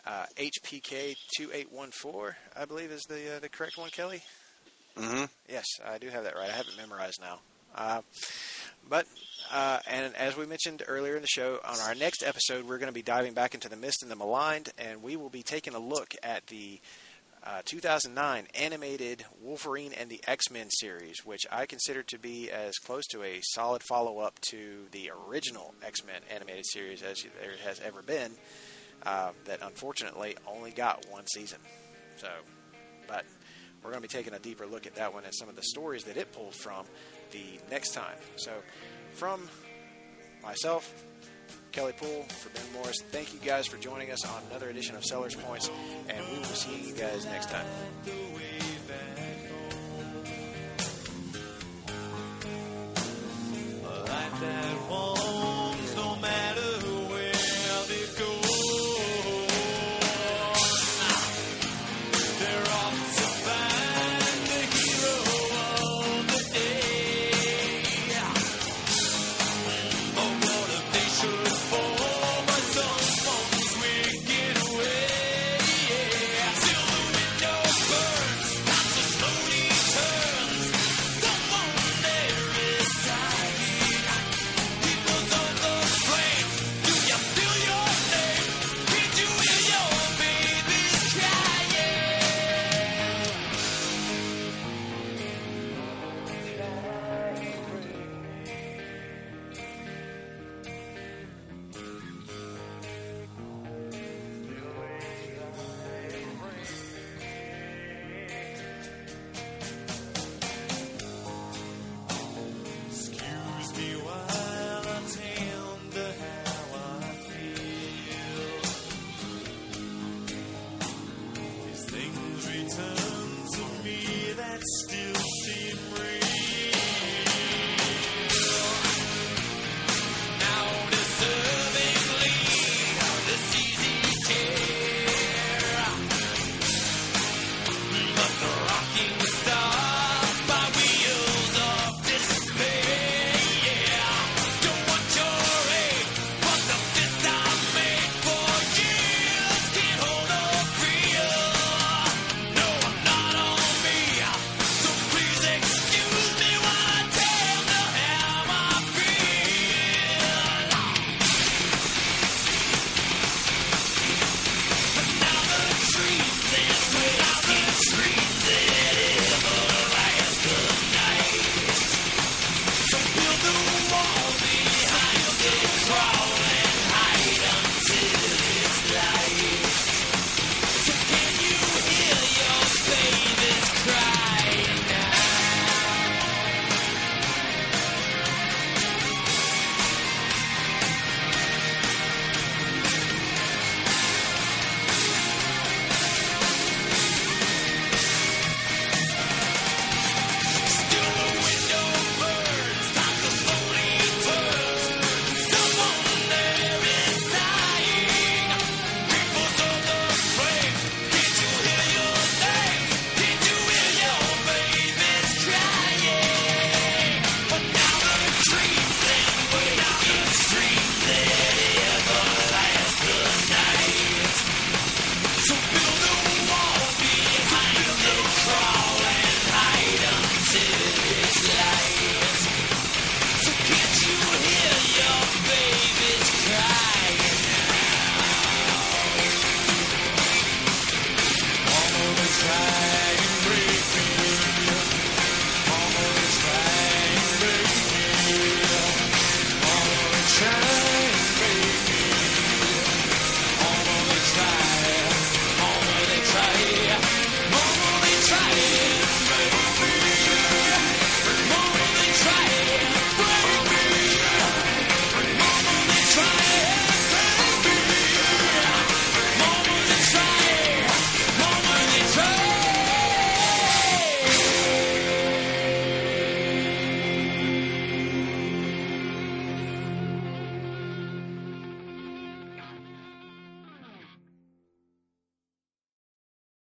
HPK2814. I believe is the correct one, Kelly. Mm-hmm. Yes, I do have that right. I have it memorized now. And as we mentioned earlier in the show, on our next episode, we're going to be diving back into The Mist and the Maligned, and we will be taking a look at the 2009 animated Wolverine and the X-Men series, which I consider to be as close to a solid follow-up to the original X-Men animated series as there has ever been, that unfortunately only got one season. But we're going to be taking a deeper look at that one and some of the stories that it pulled from the next time. So, from myself, Kelly Poole, for Ben Morse, thank you guys for joining us on another edition of Sellers Points, and we will see you guys next time.